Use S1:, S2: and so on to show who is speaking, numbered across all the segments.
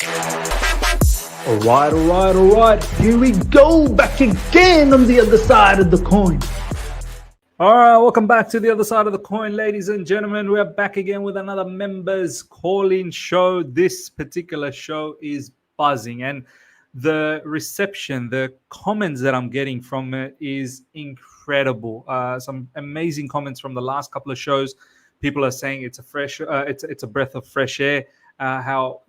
S1: All right. Here we go, back again on the other side of the coin. All right, welcome back to the other side of the coin, ladies and gentlemen. We're back again with another members call-in show. This particular show is buzzing, and the reception, the comments that I'm getting from it is incredible. Some amazing comments from the last couple of shows. People are saying it's a breath of fresh air. How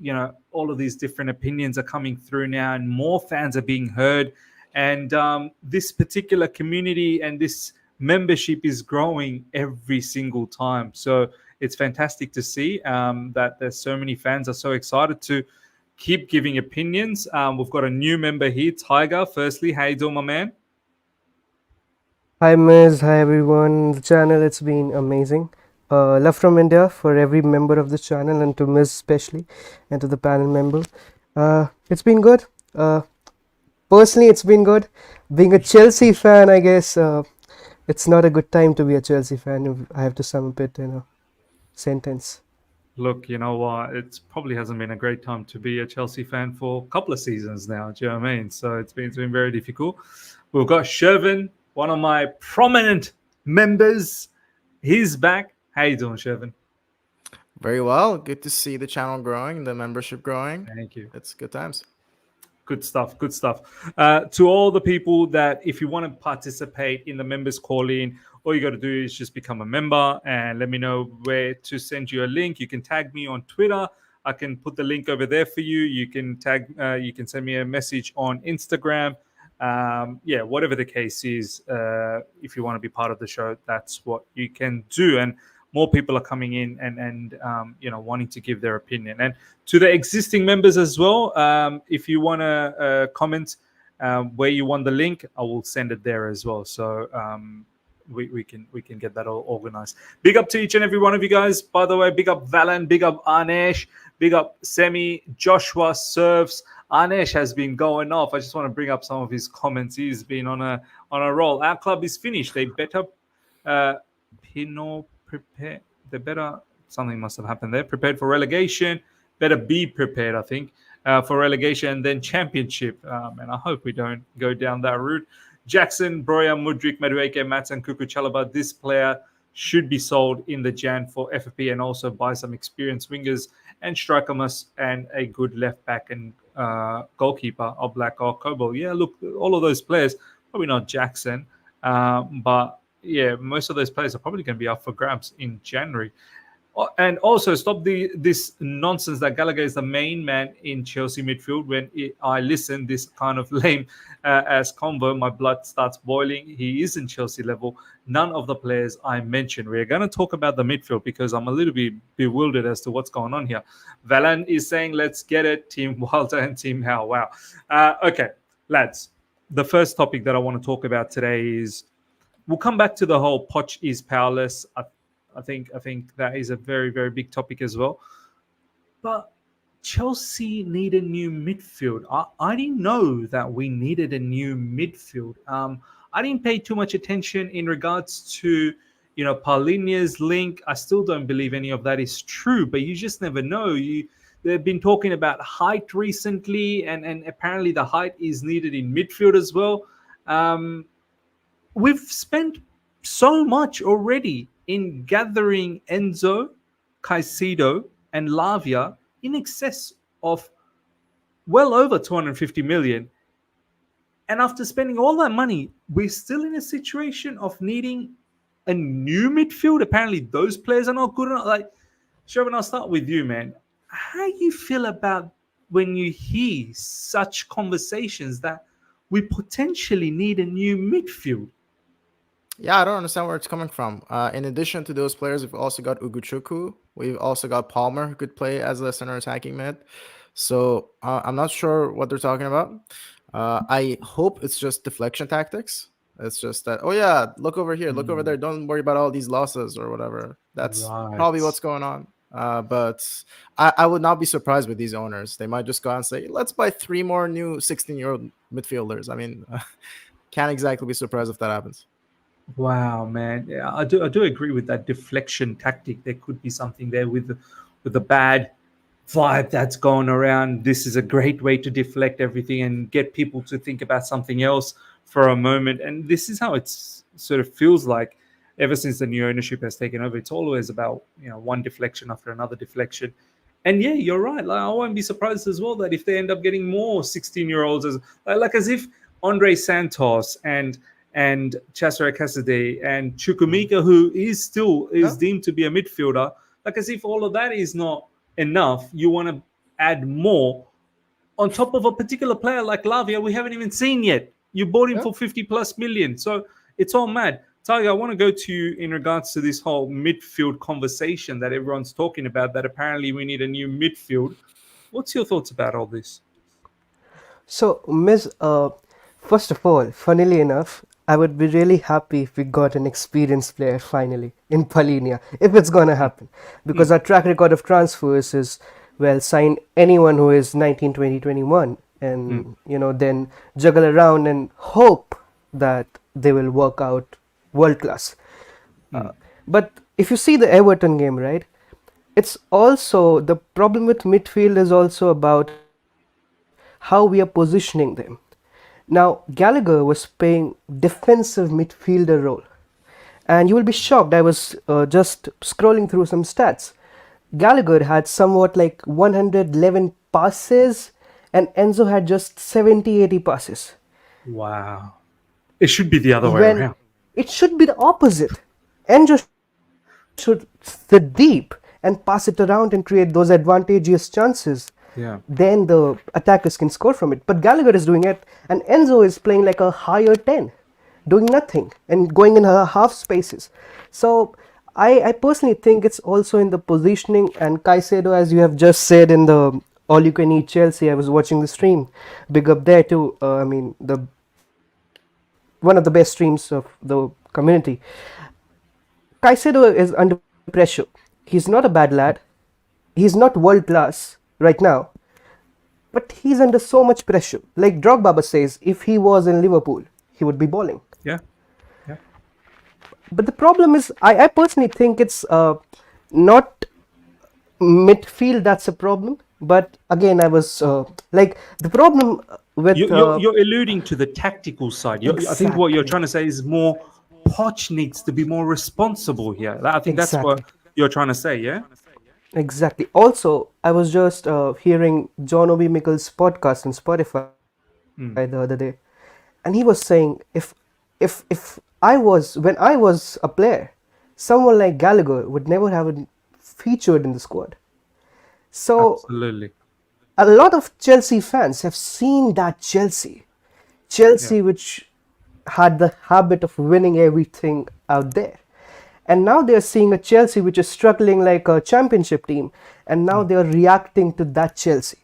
S1: all of these different opinions are coming through now, and more fans are being heard. And this particular community and this membership is growing every single time. So it's fantastic to see that there's so many fans are so excited to keep giving opinions. We've got a new member here, Tiger. Firstly, how you doing, my man?
S2: Hi Miz, hi everyone. The channel, it's been amazing. Love from India for every member of the channel, and to Miz especially, and to the panel member. It's been good. Personally, it's been good. Being a Chelsea fan, I guess it's not a good time to be a Chelsea fan if I have to sum up it in a sentence.
S1: Look, you know what? It probably hasn't been a great time to be a Chelsea fan for a couple of seasons now. Do you know what I mean? So it's been very difficult. We've got Shervin, one of my prominent members. He's back. How you doing, Shervin?
S3: Very well. Good to see the channel growing, the membership growing.
S1: Thank you.
S3: It's good times.
S1: Good stuff. To all the people that, if you want to participate in the members call-in, all you got to do is just become a member and let me know where to send you a link. You can tag me on Twitter. I can put the link over there for you. You can you can send me a message on Instagram. Whatever the case is, if you want to be part of the show, that's what you can do. And more people are coming in and wanting to give their opinion. And to the existing members as well, if you want to comment where you want the link, I will send it there as well. So we can get that all organized. Big up to each and every one of you guys. By the way, big up Valan, big up Anesh, big up Semi, Joshua Serves. Anesh has been going off. I just want to bring up some of his comments. He's been on a roll. Our club is finished. They better prepare. They better, something must have happened there. Prepared for relegation. Better be prepared, I think, for relegation and then championship. And I hope we don't go down that route. Jackson, Broya, Mudrik, Madueke, Matson, Kuku, Chalaba. This player should be sold in the Jan for FFP and also buy some experienced wingers and striker must and a good left back and goalkeeper of Black or Cobo. Yeah, look, all of those players, probably not Jackson, but yeah, most of those players are probably going to be up for grabs in January. And also stop this nonsense that Gallagher is the main man in Chelsea midfield. When I listen this kind of lame as convo, my blood starts boiling. He is in Chelsea level. None of the players I mentioned. We're going to talk about the midfield because I'm a little bit bewildered as to what's going on here. Valan is saying, let's get it. Team Walter and Team Howe. Wow. Okay, lads. The first topic that I want to talk about today is, we'll come back to the whole POCH is powerless. I think that is a very, very big topic as well. But Chelsea need a new midfield. I didn't know that we needed a new midfield. I didn't pay too much attention in regards to, Paulinho's link. I still don't believe any of that is true, but you just never know. They've been talking about height recently, and apparently the height is needed in midfield as well. We've spent so much already in gathering Enzo, Caicedo, and Lavia in excess of well over 250 million. And after spending all that money, we're still in a situation of needing a new midfield. Apparently, those players are not good enough. Like, Sherman, I'll start with you, man. How do you feel about when you hear such conversations that we potentially need a new midfield?
S3: Yeah, I don't understand where it's coming from. In addition to those players, we've also got Uguchuku. We've also got Palmer, who could play as a center attacking mid. So I'm not sure what they're talking about. I hope it's just deflection tactics. It's just that, oh yeah, look over here, look over there. Don't worry about all these losses or whatever. That's probably what's going on. But I would not be surprised with these owners. They might just go out and say, let's buy 3 more new 16-year-old midfielders. I mean, can't exactly be surprised if that happens.
S1: Wow, man. Yeah, I do agree with that deflection tactic. There could be something there with the bad vibe that's going around. This is a great way to deflect everything and get people to think about something else for a moment. And this is how it's sort of feels like ever since the new ownership has taken over. It's always about, one deflection after another deflection. And yeah, you're right. Like, I won't be surprised as well that if they end up getting more 16-year-olds, as if Andre Santos and Cesare Casadei and Chukwuemeka, who is deemed to be a midfielder, like as if all of that is not enough, you want to add more on top of a particular player like Lavia we haven't even seen yet. You bought him for 50 plus million. So it's all mad. Tiger, I want to go to you in regards to this whole midfield conversation that everyone's talking about, that apparently we need a new midfield. What's your thoughts about all this?
S2: So, Miss, first of all, funnily enough, I would be really happy if we got an experienced player finally in Palinia, if it's gonna happen, because our track record of transfers is, well, sign anyone who is 19, 20, 21, and then juggle around and hope that they will work out world class. But if you see the Everton game, right, it's also the problem with midfield is also about how we are positioning them. Now, Gallagher was playing defensive midfielder role, and you will be shocked. I was just scrolling through some stats. Gallagher had somewhat like 111 passes, and Enzo had just 70, 80 passes.
S1: Wow. It should be the other way around.
S2: It should be the opposite. Enzo should sit deep and pass it around and create those advantageous chances.
S1: Yeah.
S2: Then the attackers can score from it. But Gallagher is doing it, and Enzo is playing like a higher 10, doing nothing and going in half spaces. So I personally think it's also in the positioning, and Caicedo, as you have just said in the All You Can Eat Chelsea, I was watching the stream, big up there too. One of the best streams of the community. Caicedo is under pressure. He's not a bad lad. He's not world class right now, but he's under so much pressure. Like Drogba says, if he was in Liverpool, he would be balling.
S1: Yeah.
S2: But the problem is, I personally think it's not midfield that's a problem. But again, I was like, the problem with...
S1: You're alluding to the tactical side.
S2: Exactly.
S1: I think what you're trying to say is more Poch needs to be more responsible here. I think that's what you're trying to say, yeah?
S2: Exactly. Also, I was just hearing John Obi Mikel's podcast on Spotify the other day, and he was saying if when I was a player, someone like Gallagher would never have featured in the squad. So
S1: absolutely,
S2: a lot of Chelsea fans have seen that Chelsea which had the habit of winning everything out there. And now they're seeing a Chelsea which is struggling like a championship team. And now they're reacting to that Chelsea.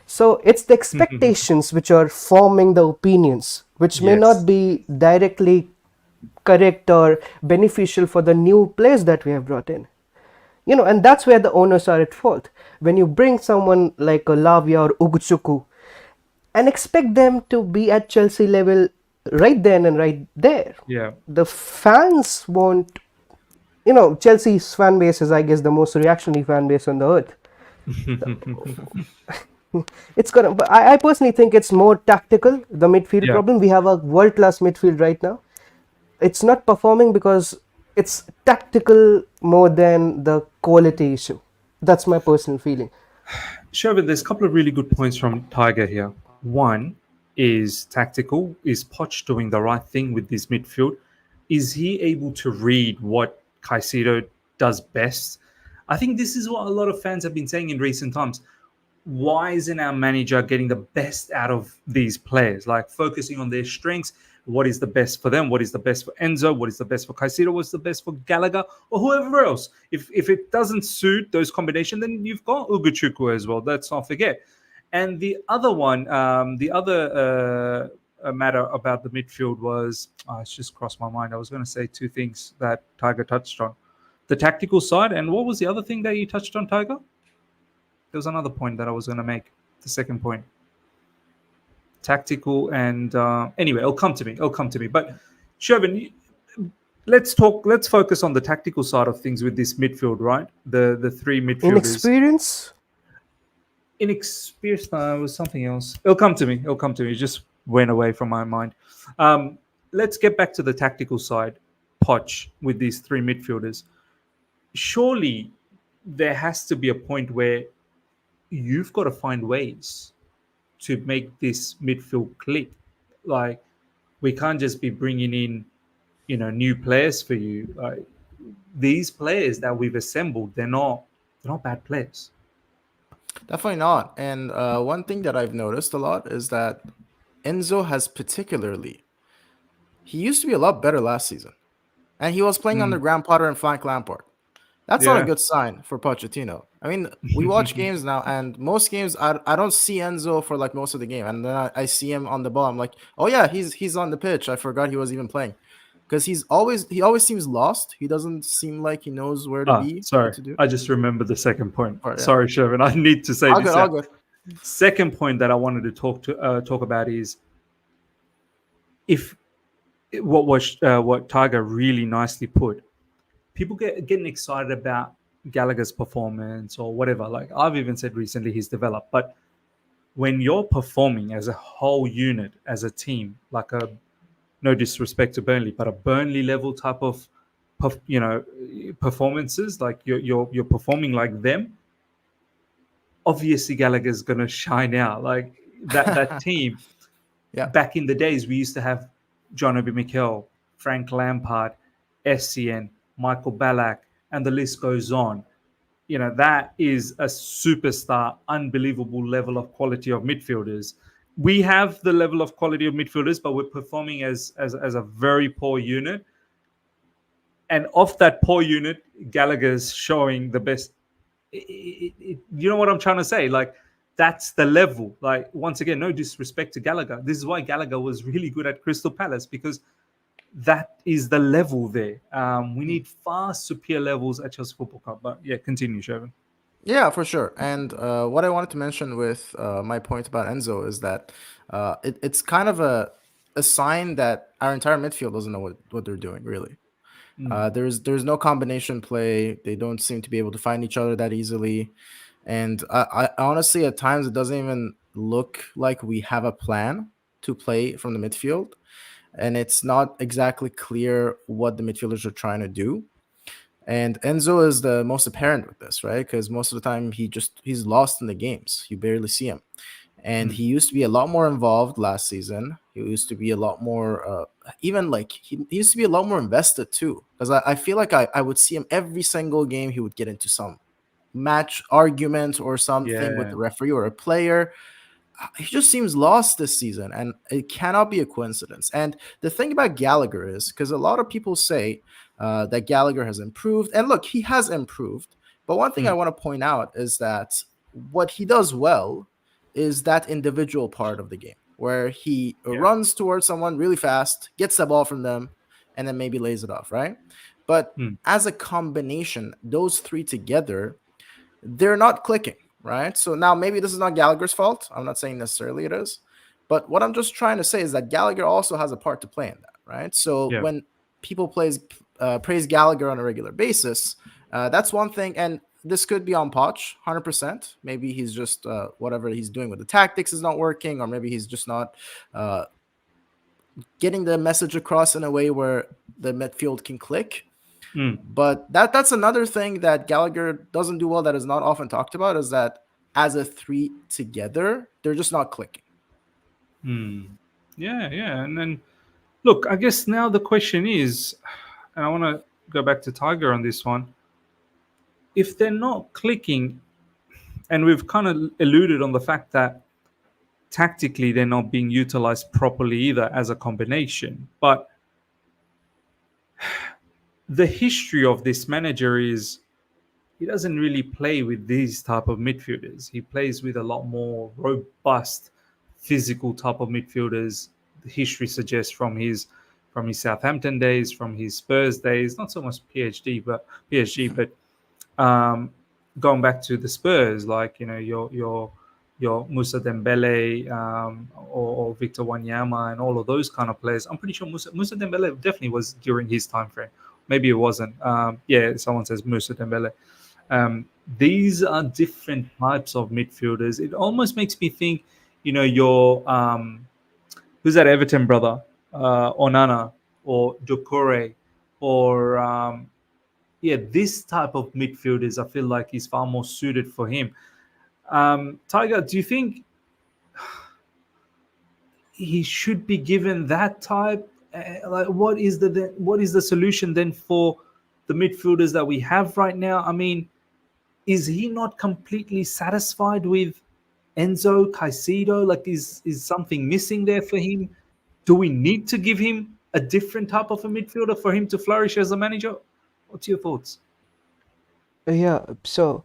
S2: So it's the expectations which are forming the opinions, which may not be directly correct or beneficial for the new players that we have brought in. And that's where the owners are at fault. When you bring someone like a Lavia or Uguchuku and expect them to be at Chelsea level right then and right there.
S1: Yeah.
S2: The fans won't... Chelsea's fan base is, I guess, the most reactionary fan base on the earth. It's gonna. But I personally think it's more tactical. The midfield problem. We have a world-class midfield right now. It's not performing because it's tactical more than the quality issue. That's my personal feeling.
S1: Shervin, there's a couple of really good points from Tiger here. One is tactical. Is Poch doing the right thing with this midfield? Is he able to read what Caicedo does best? I think this is what a lot of fans have been saying in recent times. Why isn't our manager getting the best out of these players? Like focusing on their strengths. What is the best for them? What is the best for Enzo? What is the best for Caicedo? What's the best for Gallagher or whoever else? If it doesn't suit those combinations, then you've got Ugochukwu as well. Let's not forget. And the other one, matter about the midfield was, it's just crossed my mind. I was going to say two things that Tiger touched on. The tactical side, and what was the other thing that you touched on, Tiger? There was another point that I was going to make, the second point. Tactical and... anyway, it'll come to me. But, Shervin, let's focus on the tactical side of things with this midfield, right? The three midfielders.
S2: Inexperience?
S1: inexperienced. No, it was something else. It'll come to me. It'll come to me. It just went away from my mind. Let's get back to the tactical side. Poch with these three midfielders. Surely there has to be a point where you've got to find ways to make this midfield click. Like, we can't just be bringing in, new players for you. Like, these players that we've assembled, they're not bad players.
S3: Definitely not. And one thing that I've noticed a lot is that Enzo has he used to be a lot better last season. And he was playing under Graham Potter and Frank Lampard. That's not a
S1: Yeah.
S3: good sign for Pochettino. I mean, we watch games now, and most games I don't see Enzo for like most of the game, and then I see him on the ball. I'm like, oh yeah, he's on the pitch. I forgot he was even playing, because he always seems lost. He doesn't seem like he knows where to be,
S1: Sorry.
S3: what to do.
S1: I just remembered the second point.
S3: Right, yeah.
S1: Sorry, Shervin. I need to say
S3: All
S1: this.
S3: good, all good.
S1: Second point that I wanted to talk about is if what Tiger really nicely put. People getting excited about Gallagher's performance or whatever. Like, I've even said recently, he's developed. But when you're performing as a whole unit, as a team, like no disrespect to Burnley, but a Burnley level type of performances, like you're performing like them, obviously Gallagher's gonna shine out. Like that team.
S3: Yeah.
S1: Back in the days, we used to have John Obi Mikel, Frank Lampard, SCN, Michael Ballack, and the list goes on. That is a superstar, unbelievable level of quality of midfielders. We have the level of quality of midfielders, but we're performing as a very poor unit. And off that poor unit, Gallagher's showing the best. You know what I'm trying to say? Like, that's the level. Like, once again, no disrespect to Gallagher. This is why Gallagher was really good at Crystal Palace, because that is the level there. We need far superior levels at Chelsea Football Club. But yeah, continue, Shervin.
S3: Yeah, for sure. And what I wanted to mention with my point about Enzo is that it's kind of a sign that our entire midfield doesn't know what they're doing, really. There's no combination play. They don't seem to be able to find each other that easily. And I honestly, at times, it doesn't even look like we have a plan to play from the midfield. And it's not exactly clear what the midfielders are trying to do. And Enzo is the most apparent with this, right? Because most of the time he's lost in the games. You barely see him. And he used to be a lot more involved last season. He used to be a lot more, even like he used to be a lot more invested too. Because I feel like I would see him every single game. He would get into some match argument or something with the referee or a player. He just seems lost this season, and it cannot be a coincidence. And the thing about Gallagher is, because a lot of people say that Gallagher has improved, and look, he has improved. But one thing I want to point out is that what he does well is that individual part of the game where he runs towards someone really fast, gets the ball from them, and then maybe lays it off, right? But as a combination, those three together, they're not clicking, right? So now maybe this is not Gallagher's fault. I'm not saying necessarily it is. But what I'm just trying to say is that Gallagher also has a part to play in that, right? So when people praise Gallagher on a regular basis, that's one thing. And this could be on Poch, 100%. Maybe he's just whatever he's doing with the tactics is not working, or maybe he's just not getting the message across in a way where the midfield can click. But that's another thing that Gallagher doesn't do well, that is not often talked about, is that as a three together, they're just not clicking.
S1: Yeah. And then, look, I guess now the question is, and I want to go back to Tiger on this one. If they're not clicking, and we've kind of alluded on the fact that tactically they're not being utilized properly either as a combination, but the history of this manager is he doesn't really play with these type of midfielders. He plays with a lot more robust, physical type of midfielders. The history suggests from his Southampton days, from his Spurs days, not so much PSG, but going back to the Spurs, like your Musa Dembele or Victor Wanyama and all of those kind of players. I'm pretty sure Musa Dembele definitely was during his time frame. Maybe it wasn't. Someone says Musa Dembele. These are different types of midfielders. It almost makes me think, your who's that Everton brother, Onana or Doucouré, or this type of midfielders. I feel like is far more suited for him. Tiger, do you think he should be given that type? Like, what is the solution then for the midfielders that we have right now? I mean, is he not completely satisfied with Enzo Caicedo? Like, is something missing there for him? Do we need to give him a different type of a midfielder for him to flourish as a manager? What's your thoughts?
S2: Yeah, so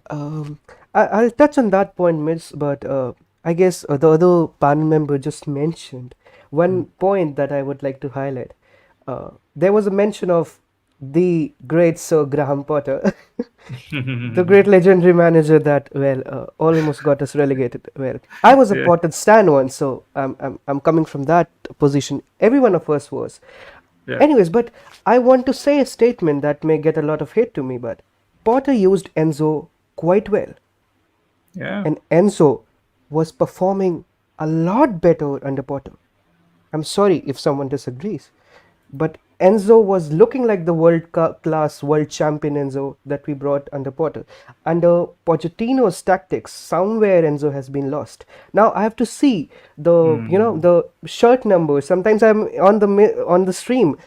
S2: I'll touch on that point, Miss, but I guess the other panel member just mentioned one point that I would like to highlight. There was a mention of the great Sir Graham Potter, the great legendary manager that almost got us relegated. Well, I was a
S1: Yeah.
S2: Potter stan once, so I'm coming from that position. Every one of us was.
S1: Yeah.
S2: Anyways, but I want to say a statement that may get a lot of hate to me, but Potter used Enzo quite well,
S1: Yeah.
S2: and Enzo was performing a lot better under Potter. I'm sorry if someone disagrees, but Enzo was looking like the class world champion Enzo that we brought under Potter. Under Pochettino's tactics, somewhere Enzo has been lost. Now I have to see the shirt number. Sometimes I'm on the stream.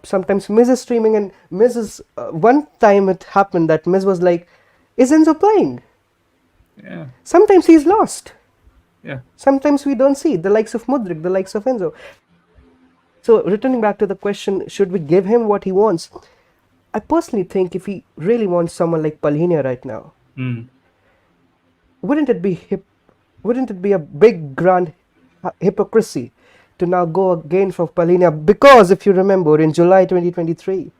S2: Sometimes Miz is streaming, and Miz is one time it happened that Miz was like, "Is Enzo playing?"
S1: Yeah.
S2: Sometimes he's lost.
S1: Yeah.
S2: Sometimes we don't see the likes of Mudrik, the likes of Enzo. So returning back to the question, should we give him what he wants? I personally think if he really wants someone like Palhinha right now, wouldn't it be a big grand hypocrisy to now go again for Palhinha? Because if you remember, in July 2023,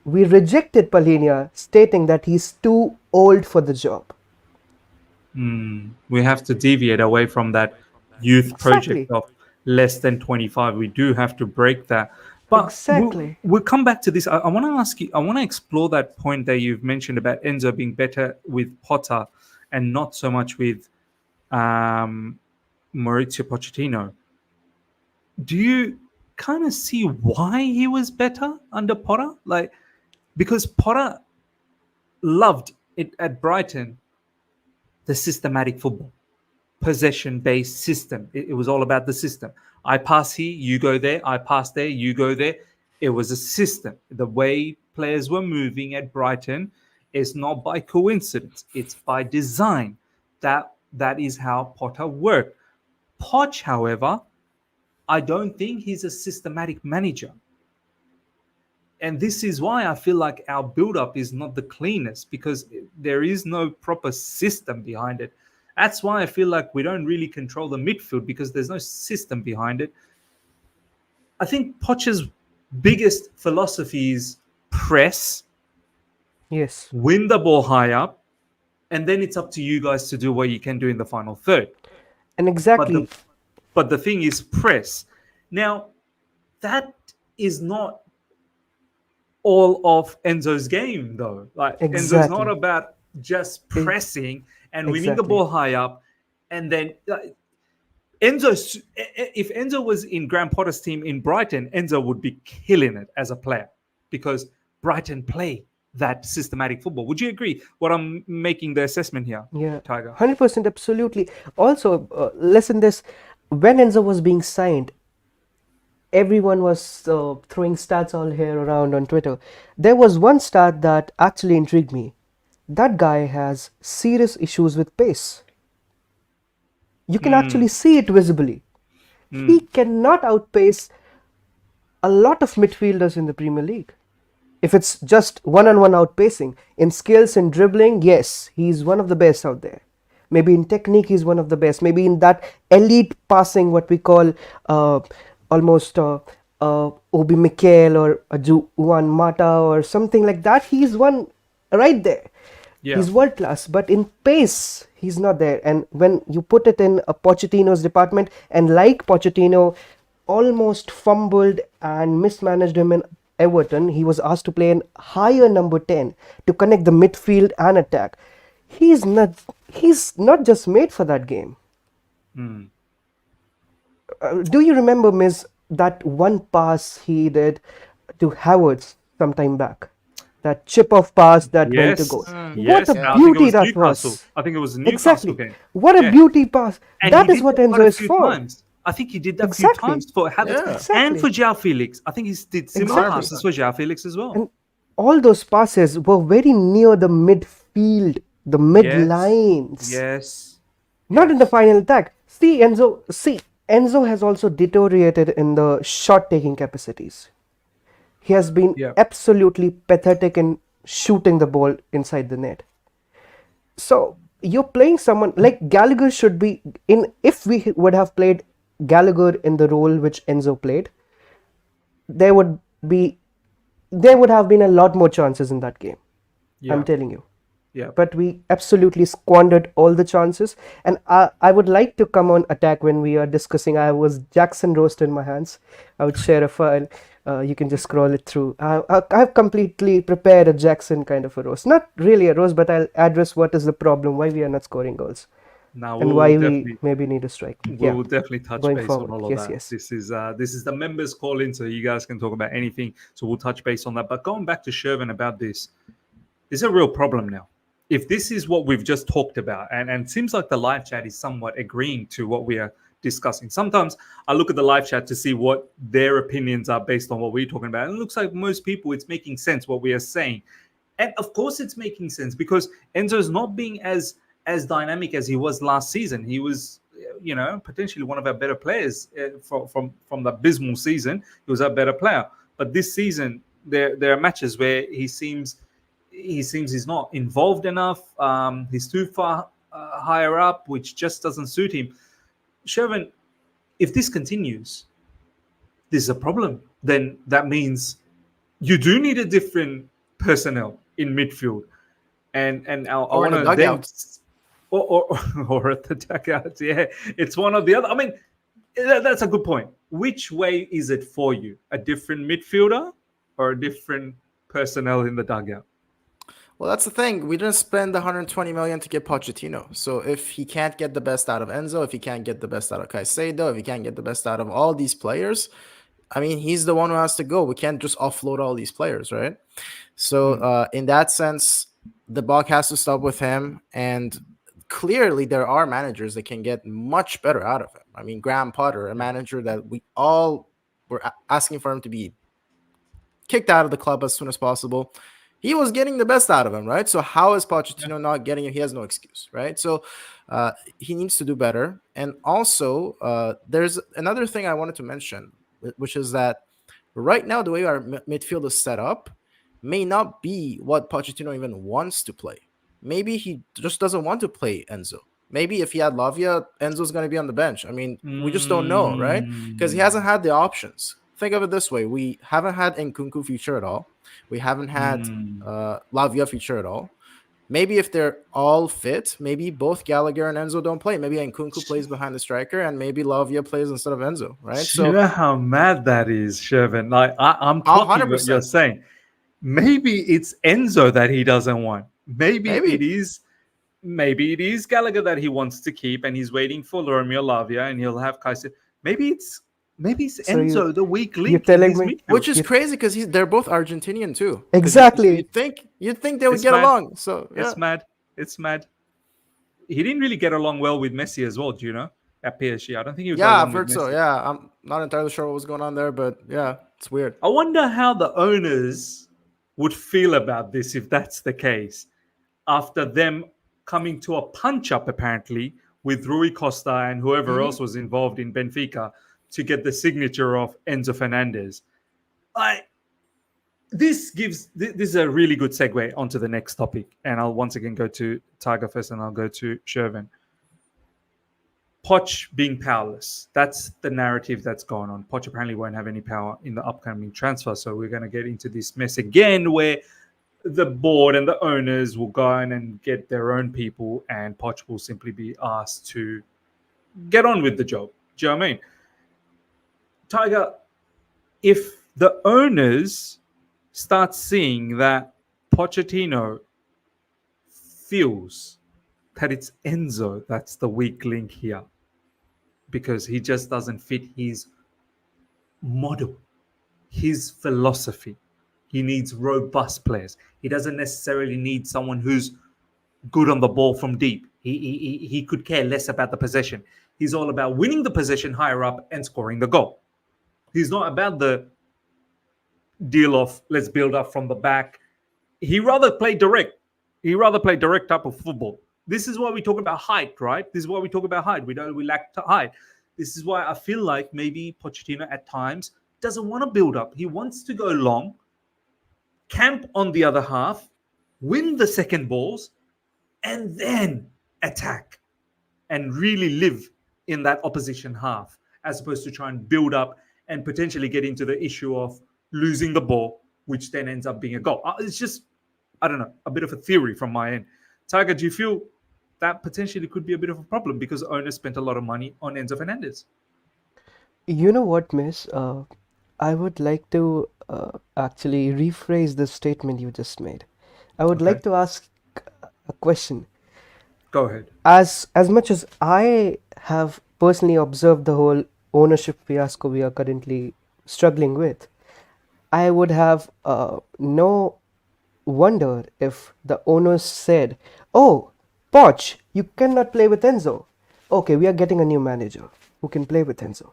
S2: we rejected Palhinha, stating that he's too old for the job.
S1: We have to deviate away from that youth project
S2: Exactly.
S1: of less than 25. We do have to break that. But
S2: Exactly.
S1: we'll come back to this. I want to ask you, I want to explore that point that you've mentioned about Enzo being better with Potter and not so much with Mauricio Pochettino. Do you kind of see why he was better under Potter? Like, because Potter loved it at Brighton, the systematic football, possession-based system. It was all about the system. I pass here, you go there. I pass there, you go there. It was a system. The way players were moving at Brighton is not by coincidence. It's by design. That is how Potter worked. Poch, however, I don't think he's a systematic manager. And this is why I feel like our build-up is not the cleanest, because there is no proper system behind it. That's why I feel like we don't really control the midfield, because there's no system behind it. I think Poch's biggest philosophy is press,
S2: Yes.
S1: win the ball high up, and then it's up to you guys to do what you can do in the final third.
S2: And exactly.
S1: But the thing is press. Now, that is not all of Enzo's game, though. Like, Enzo's not
S2: Exactly.
S1: about just pressing and winning the
S2: Exactly.
S1: ball high up, and then Enzo. If Enzo was in Graham Potter's team in Brighton, Enzo would be killing it as a player, because Brighton play that systematic football. Would you agree? What I'm making the assessment here,
S2: Yeah,
S1: Tiger?
S2: 100%, absolutely. Also, listen this, when Enzo was being signed, everyone was throwing stats all here around on Twitter. There was one stat that actually intrigued me. That guy has serious issues with pace. You can actually see it visibly. He cannot outpace a lot of midfielders in the Premier League. If it's just one-on-one outpacing, in skills and dribbling, yes, he's one of the best out there. Maybe in technique, he's one of the best. Maybe in that elite passing, what we call almost Obi Mikel or Juan Mata or something like that, he's one right there.
S1: Yeah.
S2: He's world class, but in pace, he's not there. And when you put it in a Pochettino's department, and like Pochettino almost fumbled and mismanaged him in Everton, he was asked to play an higher number 10 to connect the midfield and attack. He's not just made for that game. Do you remember, Miss, that one pass he did to Havertz some time back? That chip off pass that went to
S1: Yes,
S2: goal.
S1: yes.
S2: What a
S1: I think it
S2: beauty
S1: was
S2: that
S1: Newcastle.
S2: was.
S1: I think it was a Newcastle
S2: Exactly.
S1: game.
S2: What a
S1: Yeah.
S2: beauty pass.
S1: And
S2: That
S1: he
S2: is
S1: did
S2: what
S1: that quite
S2: Enzo
S1: a
S2: is
S1: few
S2: for.
S1: times. I think he did that a few
S2: Exactly.
S1: times for Havertz
S3: Yeah.
S1: and
S2: Exactly.
S1: for João Felix. I think he did similar
S2: Exactly.
S1: passes for João Felix as well.
S2: And all those passes were very near the midfield, the mid lines.
S1: Yes.
S2: Not in the final attack. Enzo has also deteriorated in the shot taking capacities. He has been
S1: Yeah.
S2: absolutely pathetic in shooting the ball inside the net. So you're playing someone like Gallagher should be in. If we would have played Gallagher in the role which Enzo played, there would have been a lot more chances in that game.
S1: Yeah.
S2: I'm telling you.
S1: Yeah.
S2: But we absolutely squandered all the chances. And I would like to come on attack when we are discussing. I was Jackson roast in my hands. I would share a file. You can just scroll it through. I've completely prepared a Jackson kind of a roast. Not really a roast, but I'll address what is the problem, why we are not scoring goals,
S1: Now
S2: and why we maybe need a strike.
S1: We'll definitely touch
S2: going
S1: base
S2: forward.
S1: on all of
S2: Yes,
S1: that.
S2: yes.
S1: This is the members call in, so you guys can talk about anything. So we'll touch base on that. But going back to Shervin about this is a real problem now. If this is what we've just talked about, and it seems like the live chat is somewhat agreeing to what we are discussing. Sometimes I look at the live chat to see what their opinions are based on what we're talking about. And it looks like most people, it's making sense what we are saying. And of course it's making sense because Enzo's not being as dynamic as he was last season. He was, potentially one of our better players from the abysmal season. He was a better player. But this season, there are matches where he seems he's not involved enough. He's too far higher up, which just doesn't suit him. Shervin, if this continues, this is a problem. Then that means you do need a different personnel in midfield, and I want to then or at the dugout. Yeah, it's one or the other. I mean, that's a good point. Which way is it for you? A different midfielder or a different personnel in the dugout?
S3: Well, that's the thing. We didn't spend 120 million to get Pochettino. So if he can't get the best out of Enzo, if he can't get the best out of Caicedo, if he can't get the best out of all these players, I mean, he's the one who has to go. We can't just offload all these players, right? So in that sense, the buck has to stop with him. And clearly there are managers that can get much better out of him. I mean, Graham Potter, a manager that we all were asking for him to be kicked out of the club as soon as possible. He was getting the best out of him, right? So how is Pochettino not getting it? He has no excuse, right? So he needs to do better. And also, there's another thing I wanted to mention, which is that right now, the way our midfield is set up may not be what Pochettino even wants to play. Maybe he just doesn't want to play Enzo. Maybe if he had Lavia, Enzo's going to be on the bench. I mean, we just don't know, right? Because he hasn't had the options. Think of it this way. We haven't had Nkunku feature at all. We haven't had Lavia feature at all. Maybe if they're all fit, maybe both Gallagher and Enzo don't play. Maybe Nkunku plays behind the striker and maybe Lavia plays instead of Enzo, right?
S1: So you know how mad that is, Shervin. Like I'm clocking what you're saying. Maybe it's Enzo that he doesn't want. Maybe it is Gallagher that he wants to keep and he's waiting for Romeo Lavia and he'll have Caicedo. Maybe it's Enzo, the weak link.
S2: You're telling me,
S3: which is crazy because they're both Argentinian too.
S2: Exactly.
S3: You'd think they would get along. So
S1: yeah. It's mad. He didn't really get along well with Messi as well. Do you know? At PSG, I don't think he was.
S3: Yeah, I've heard so. Yeah, I'm not entirely sure what was going on there, but yeah, it's weird.
S1: I wonder how the owners would feel about this if that's the case. After them coming to a punch up, apparently, with Rui Costa and whoever else was involved in Benfica to get the signature of Enzo Fernandez. This is a really good segue onto the next topic. And I'll once again go to Tiger first and I'll go to Shervin. Poch being powerless. That's the narrative that's going on. Poch apparently won't have any power in the upcoming transfer. So we're going to get into this mess again where the board and the owners will go in and get their own people and Poch will simply be asked to get on with the job. Do you know what I mean? Tiger, if the owners start seeing that Pochettino feels that it's Enzo that's the weak link here because he just doesn't fit his model, his philosophy. He needs robust players. He doesn't necessarily need someone who's good on the ball from deep. He could care less about the possession. He's all about winning the possession higher up and scoring the goal. He's not about the deal of let's build up from the back. He rather play direct. He rather play direct type of football. This is why we talk about height, right? This is why we talk about height. We lack height. This is why I feel like maybe Pochettino at times doesn't want to build up. He wants to go long, camp on the other half, win the second balls, and then attack and really live in that opposition half, as opposed to try and build up and potentially get into the issue of losing the ball, which then ends up being a goal. It's just, I don't know, a bit of a theory from my end. Tiger, do you feel that potentially could be a bit of a problem because owners spent a lot of money on Enzo Fernandez?
S2: You know what, Miss? I would like to actually rephrase the statement you just made. I would like to ask a question.
S1: Go ahead.
S2: As much as I have personally observed the whole ownership fiasco we are currently struggling with, I would have no wonder if the owners said, "Oh, Poch, you cannot play with Enzo. Okay, we are getting a new manager who can play with Enzo."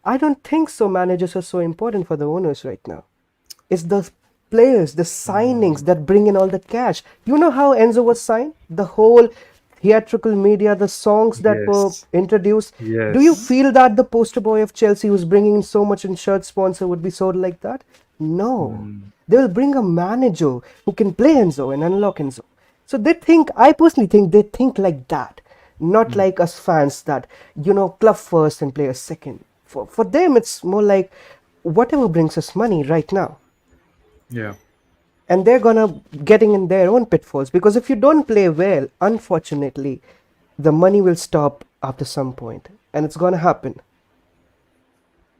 S2: I don't think so. Managers are so important for the owners right now. It's the players, the signings that bring in all the cash. You know how Enzo was signed? The whole theatrical media, the songs that were introduced.
S1: Yes.
S2: Do you feel that the poster boy of Chelsea who's bringing in so much in shirt sponsor would be sold like that? No. They will bring a manager who can play Enzo and unlock Enzo. So they think, I personally think they think like that. Not like us fans that, club first and players second. For them, it's more like whatever brings us money right now.
S1: Yeah.
S2: And they're gonna getting in their own pitfalls because if you don't play well, unfortunately, the money will stop after some point, and it's gonna happen.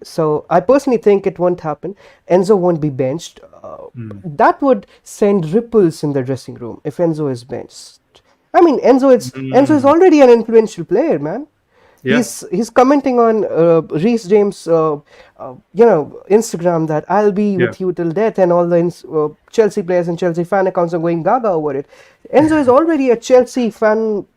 S2: So I personally think it won't happen. Enzo won't be benched. That would send ripples in the dressing room if Enzo is benched. I mean, Enzo is already an influential player, man.
S1: Yeah.
S2: He's commenting on Reece James, Instagram that I'll be with you till death, and all the Chelsea players and Chelsea fan accounts are going gaga over it. Enzo is already a Chelsea fan,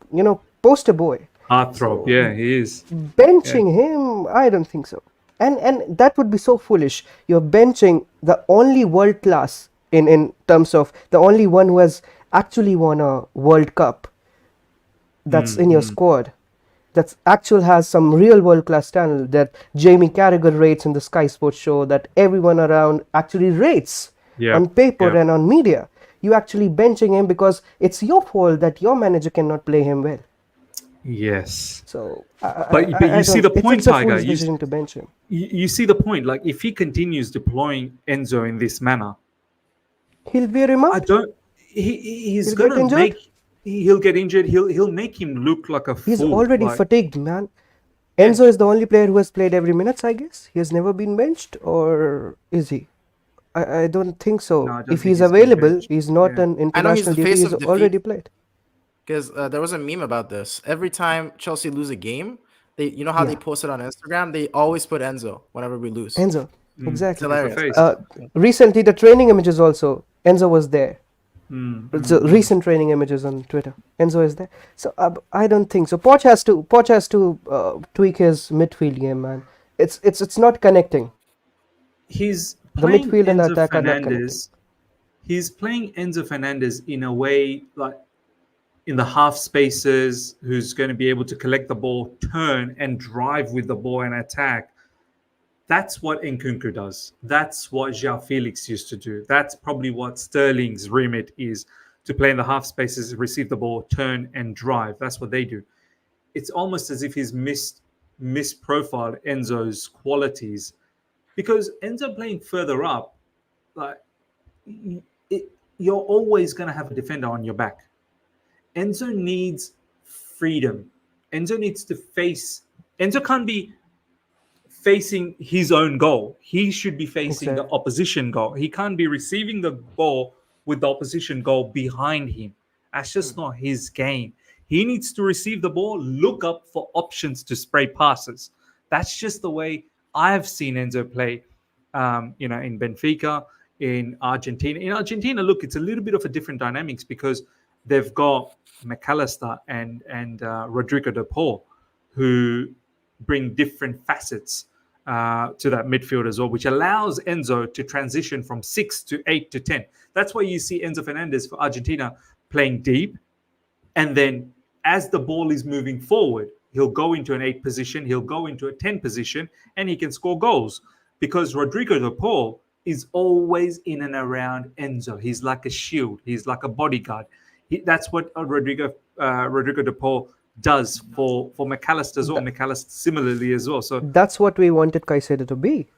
S2: poster boy.
S1: Heartthrob, yeah, he is.
S2: Benching him, I don't think so. And that would be so foolish. You're benching the only world class in terms of the only one who has actually won a World Cup that's in your squad. That actual has some real world-class talent that Jamie Carragher rates in the Sky Sports show, that everyone around actually rates on paper and on media. You actually benching him because it's your fault that your manager cannot play him well.
S1: Yes.
S2: So,
S1: but you see the point, Tiger.
S2: It's a decision to bench him.
S1: You see the point. Like, if he continues deploying Enzo in this manner,
S2: he'll be remarked.
S1: He's gonna make. He'll get injured. He'll make him look like a fool.
S2: He's already fatigued, man. Enzo is the only player who has played every minute, I guess. He has never been benched, or is he? I don't think so.
S1: No,
S2: if he's available, he's not an international duty. He's already played.
S3: Because there was a meme about this. Every time Chelsea lose a game, they they post it on Instagram. They always put Enzo whenever we lose.
S2: Enzo, exactly.
S3: Hilarious.
S2: Recently, the training images also, Enzo was there. The recent training images on Twitter, Enzo is there. So I don't think so. Poch has to tweak his midfield game, man. It's not connecting.
S1: He's
S2: the midfield and the attack are not connecting.
S1: He's playing Enzo Fernandez in a way like in the half spaces, who's going to be able to collect the ball, turn and drive with the ball and attack. That's what Nkunku does. That's what João Felix used to do. That's probably what Sterling's remit is, to play in the half spaces, receive the ball, turn and drive. That's what they do. It's almost as if he's misprofiled Enzo's qualities, because Enzo playing further up, like you're always going to have a defender on your back. Enzo needs freedom. Enzo needs to face. Enzo can't be facing his own goal. He should be facing the
S2: Exactly.
S1: opposition goal. He can't be receiving the ball with the opposition goal behind him. That's just not his game. He needs to receive the ball, look up for options to spray passes. That's just the way I've seen Enzo play. In Benfica, in Argentina. In Argentina, look, it's a little bit of a different dynamics because they've got McAllister and Rodrigo de Paul, who bring different facets to that midfield as well, which allows Enzo to transition from 6 to 8 to 10. That's why you see Enzo Fernandez for Argentina playing deep. And then as the ball is moving forward, he'll go into an 8 position, he'll go into a 10 position, and he can score goals. Because Rodrigo de Paul is always in and around Enzo. He's like a shield. He's like a bodyguard. That's what Rodrigo de Paul does for McAllister as well. McAllister similarly as well. So
S2: That's what we wanted Caicedo to be.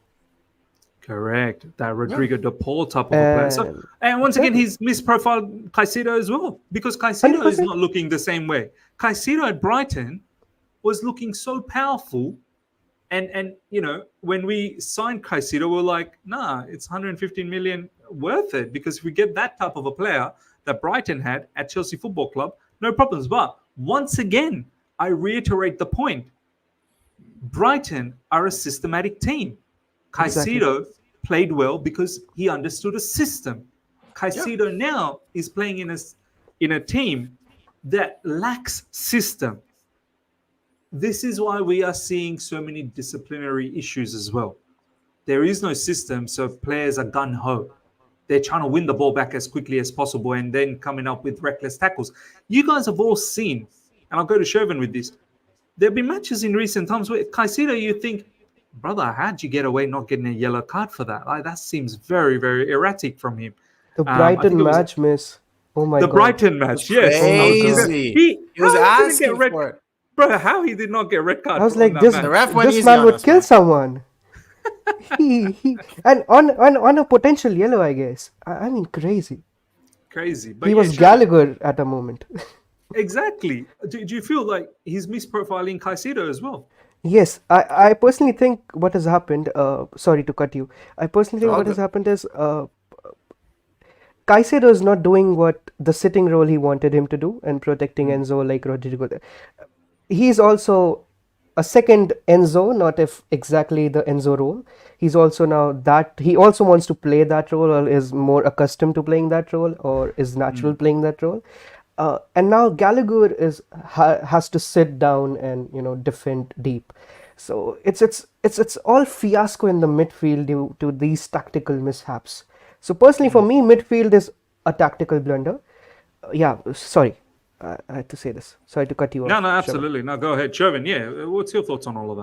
S1: correct, that Rodrigo de Paul type of a player. So, and once again, he's misprofiled Caicedo as well because Caicedo is
S2: 100%.
S1: not looking the same way. Caicedo at Brighton was looking so powerful. And when we signed Caicedo, we're like, nah, it's 115 million worth it because if we get that type of a player that Brighton had at Chelsea Football Club, no problems. But once again, I reiterate the point. Brighton are a systematic team. Caicedo played well because he understood a system. Caicedo now is playing in a team that lacks system. This is why we are seeing so many disciplinary issues as well. There is no system, so players are gun-ho. They're trying to win the ball back as quickly as possible and then coming up with reckless tackles. You guys have all seen, and I'll go to Shervin with this, there have been matches in recent times where Caicedo, you think, brother, how'd you get away not getting a yellow card for that? That seems very, very erratic from him.
S2: The Brighton match, miss. Oh my
S1: God. The Brighton match, yes.
S3: Crazy. He was asking for it.
S1: Bro, how he did not get red card?
S2: I was like, this
S3: match.
S2: Man would kill someone. And on a potential yellow, I guess. I mean, crazy.
S1: But
S2: he was Gallagher at a moment.
S1: Exactly. Do you feel like he's misprofiling Caicedo as well?
S2: Yes, I personally think what has happened. Sorry to cut you. I personally think what has happened is Caicedo is not doing what the sitting role he wanted him to do and protecting Enzo like Rodrigo. He's also a second Enzo, not if exactly the Enzo role. He's also now that he also wants to play that role or is more accustomed to playing that role or is natural playing that role. And now Gallagher has to sit down and defend deep. So it's all fiasco in the midfield due to these tactical mishaps. So personally, for me, midfield is a tactical blunder. Sorry. I had to say this. Sorry to cut you off.
S1: No, absolutely. Shervin. No, go ahead. Shervin, yeah. What's your thoughts on all of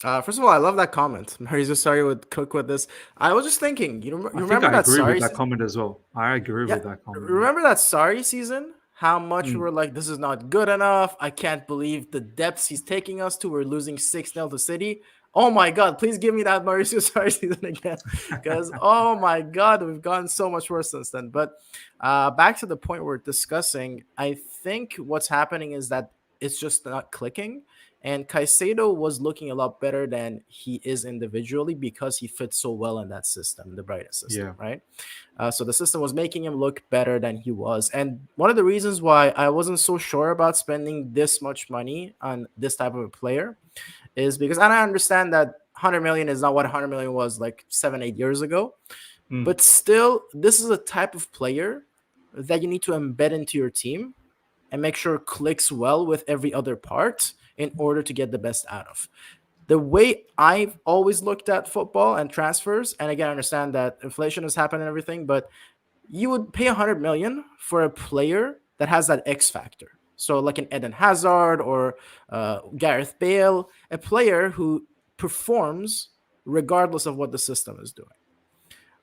S1: that?
S3: First of all, I love that comment. Mauricio, sorry would cook with this. I was just thinking, you remember that
S1: I agree with that comment as well. I agree with that comment.
S3: Remember that Sarri season? How much we were like, this is not good enough. I can't believe the depths he's taking us to. We're losing 6-0 to City. Oh my God, please give me that Mauricio Sarri season again. Because, oh my God, we've gotten so much worse since then. But back to the point we're discussing, I think what's happening is that it's just not clicking. And Caicedo was looking a lot better than he is individually because he fits so well in that system, the Brighton system, right? So the system was making him look better than he was. And one of the reasons why I wasn't so sure about spending this much money on this type of a player is because, and I understand that 100 million is not what 100 million was like 7-8 years ago, but still, this is a type of player that you need to embed into your team and make sure it clicks well with every other part in order to get the best out of. The way I've always looked at football and transfers, and again, I understand that inflation has happened and everything, but you would pay 100 million for a player that has that X factor. So like an Eden Hazard or Gareth Bale, a player who performs regardless of what the system is doing.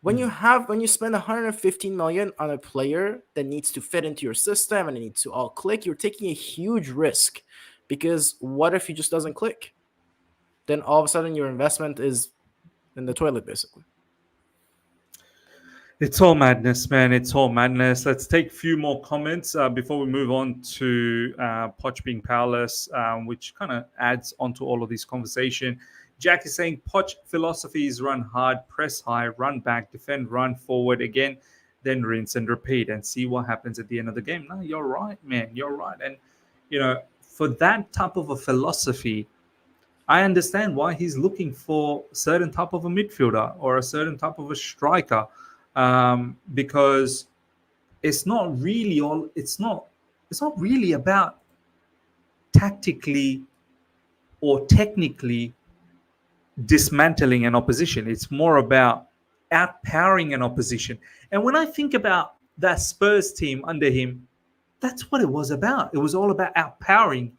S3: When you spend 115 million on a player that needs to fit into your system and it needs to all click, you're taking a huge risk, because what if he just doesn't click? Then all of a sudden your investment is in the toilet, basically.
S1: It's all madness, man. It's all madness. Let's take a few more comments before we move on to Poch being powerless, which kind of adds onto all of this conversation. Jack is saying Poch philosophy is run hard, press high, run back, defend, run forward again, then rinse and repeat and see what happens at the end of the game. No, you're right, man. You're right. And, for that type of a philosophy, I understand why he's looking for a certain type of a midfielder or a certain type of a striker, because it's not really all. It's not really about tactically or technically dismantling an opposition. It's more about outpowering an opposition. And when I think about that Spurs team under him, that's what it was about. It was all about outpowering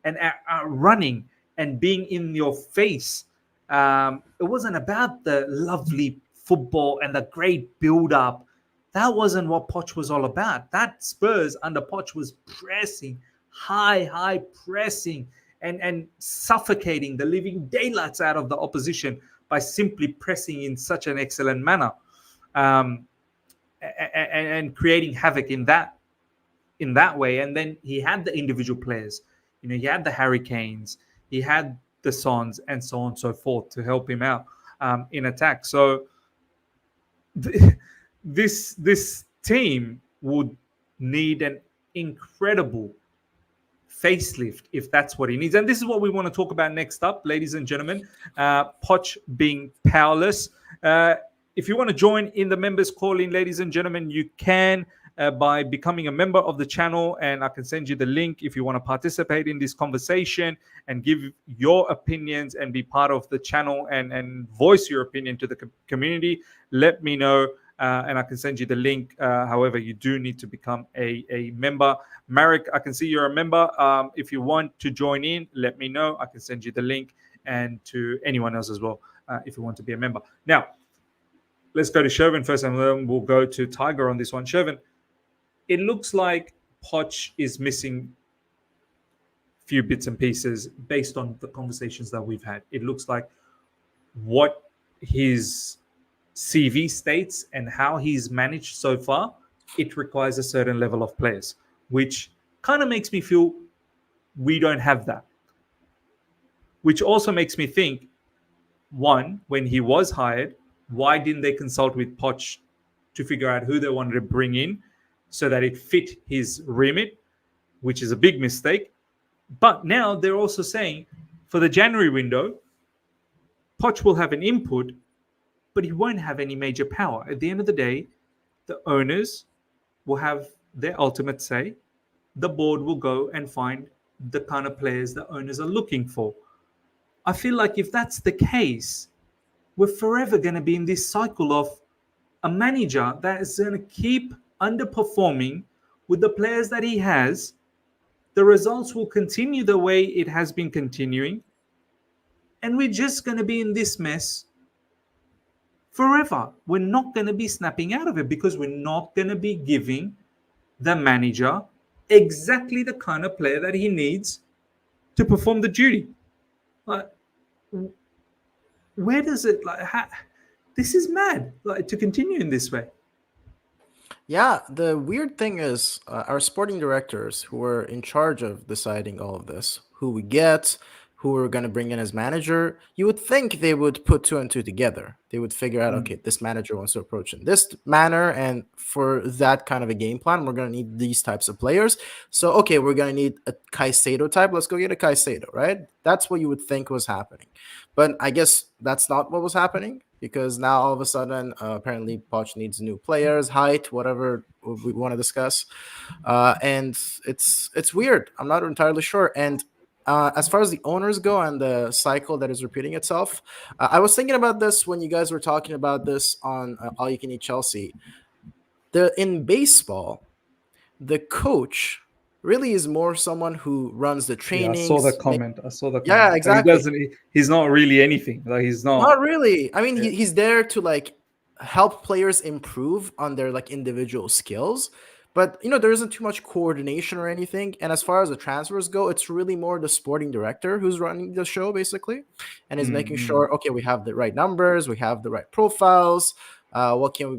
S1: and outrunning and being in your face. It wasn't about the lovely football and the great build up. That wasn't what Poch was all about. That Spurs under Poch was pressing, high pressing, and suffocating the living daylights out of the opposition by simply pressing in such an excellent manner, and creating havoc in that way. And then he had the individual players. He had the Harry Kanes, he had the Sons, and so on and so forth to help him out in attack. So this team would need an incredible facelift if that's what he needs. And this is what we want to talk about next up, ladies and gentlemen. Poch being powerless. If you want to join in the members call in, ladies and gentlemen, you can by becoming a member of the channel, and I can send you the link if you want to participate in this conversation and give your opinions and be part of the channel and voice your opinion to the community. Let me know, and I can send you the link. However, you do need to become a member. Marek, I can see you're a member. If you want to join in, let me know. I can send you the link, and to anyone else as well if you want to be a member. Now, let's go to Shervin first, and then we'll go to Tiger on this one. Shervin, it looks like Poch is missing a few bits and pieces based on the conversations that we've had. It looks like what his CV states and how he's managed so far, it requires a certain level of players, which kind of makes me feel we don't have that. Which also makes me think, one, when he was hired, why didn't they consult with Poch to figure out who they wanted to bring in so that it fit his remit, which is a big mistake. But now they're also saying for the January window, Poch will have an input, but he won't have any major power. At the end of the day, the owners will have their ultimate say. The board will go and find the kind of players the owners are looking for. I feel like if that's the case, we're forever going to be in this cycle of a manager that is going to keep underperforming with the players that he has. The results will continue the way it has been continuing. And we're just going to be in this mess forever. We're not going to be snapping out of it because we're not going to be giving the manager exactly the kind of player that he needs to perform the duty. Like, where does it, this is mad, to continue in this way.
S3: Yeah, the weird thing is our sporting directors who are in charge of deciding all of this, who we get, who we're going to bring in as manager, you would think they would put two and two together. They would figure out, okay, this manager wants to approach in this manner, and for that kind of a game plan, we're going to need these types of players. So, okay, we're going to need a Caicedo type. Let's go get a Caicedo, right? That's what you would think was happening. But I guess that's not what was happening, because now all of a sudden, apparently Poch needs new players, height, whatever we want to discuss. And it's weird. I'm not entirely sure. And as far as the owners go and the cycle that is repeating itself, I was thinking about this when you guys were talking about this on All You Can Eat Chelsea. In baseball, the coach really is more someone who runs the trainings.
S1: Yeah, I saw the comment.
S3: Yeah, exactly.
S1: He's not really anything. He's not.
S3: Not really. I mean, he's there to help players improve on their individual skills. But, there isn't too much coordination or anything. And as far as the transfers go, it's really more the sporting director who's running the show, basically, and is making sure, okay, we have the right numbers, we have the right profiles,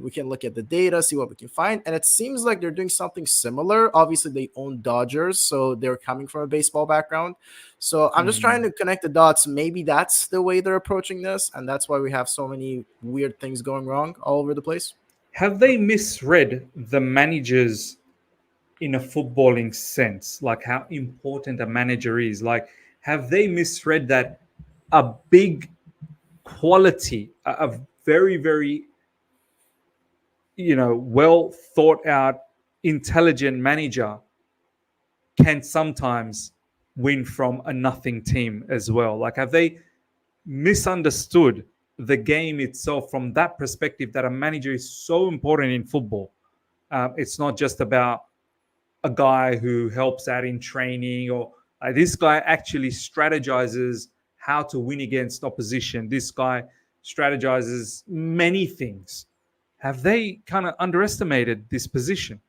S3: We can look at the data, see what we can find, and it seems like they're doing something similar. Obviously, they own Dodgers, so they're coming from a baseball background. So I'm just trying to connect the dots. Maybe that's the way they're approaching this, and that's why we have so many weird things going wrong all over the place.
S1: Have they misread the managers in a footballing sense, like how important a manager is? Like, have they misread that a big quality, a very, very, well thought out, intelligent manager can sometimes win from a nothing team as well? Like, have they misunderstood the game itself from that perspective, that a manager is so important in football? It's not just about a guy who helps out in training, or this guy actually strategizes how to win against opposition. This guy strategizes many things. Have they kind of underestimated this position?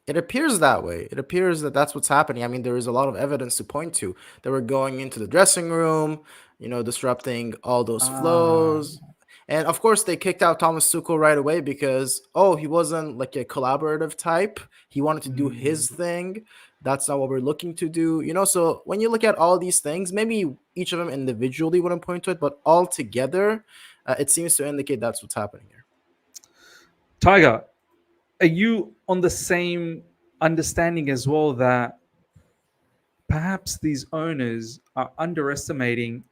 S3: It appears that way. It appears that that's what's happening. I mean, there is a lot of evidence to point to. They were going into the dressing room, disrupting all those flows. And of course, they kicked out Thomas Tuchel right away because, he wasn't like a collaborative type. He wanted to do his thing. That's not what we're looking to do. So when you look at all these things, maybe each of them individually wouldn't point to it, but all together, it seems to indicate that's what's happening here.
S1: Tiger, are you on the same understanding as well that perhaps these owners are underestimating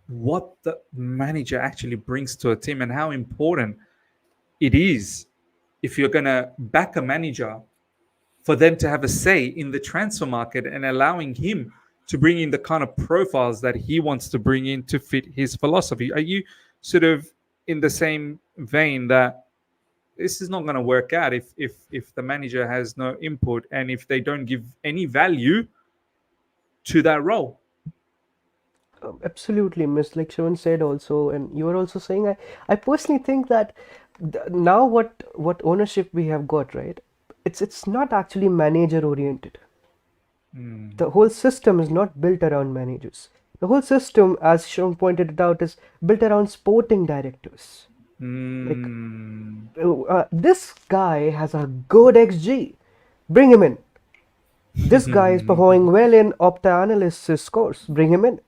S1: what the manager actually brings to a team and how important it is, if you're going to back a manager, for them to have a say in the transfer market and allowing him to bring in the kind of profiles that he wants to bring in to fit his philosophy? Are you sort of in the same vein that this is not going to work out if the manager has no input and if they don't give any value to that role?
S2: Absolutely, Miss. Like Shivan said also, and you were also saying, I personally think that now what ownership we have got, right? It's not actually manager oriented. The whole system is not built around managers. The whole system, as Shivan pointed it out, is built around sporting directors. Like, this guy has a good XG. Bring him in. This guy is performing well in Opta analysis scores. Bring him in.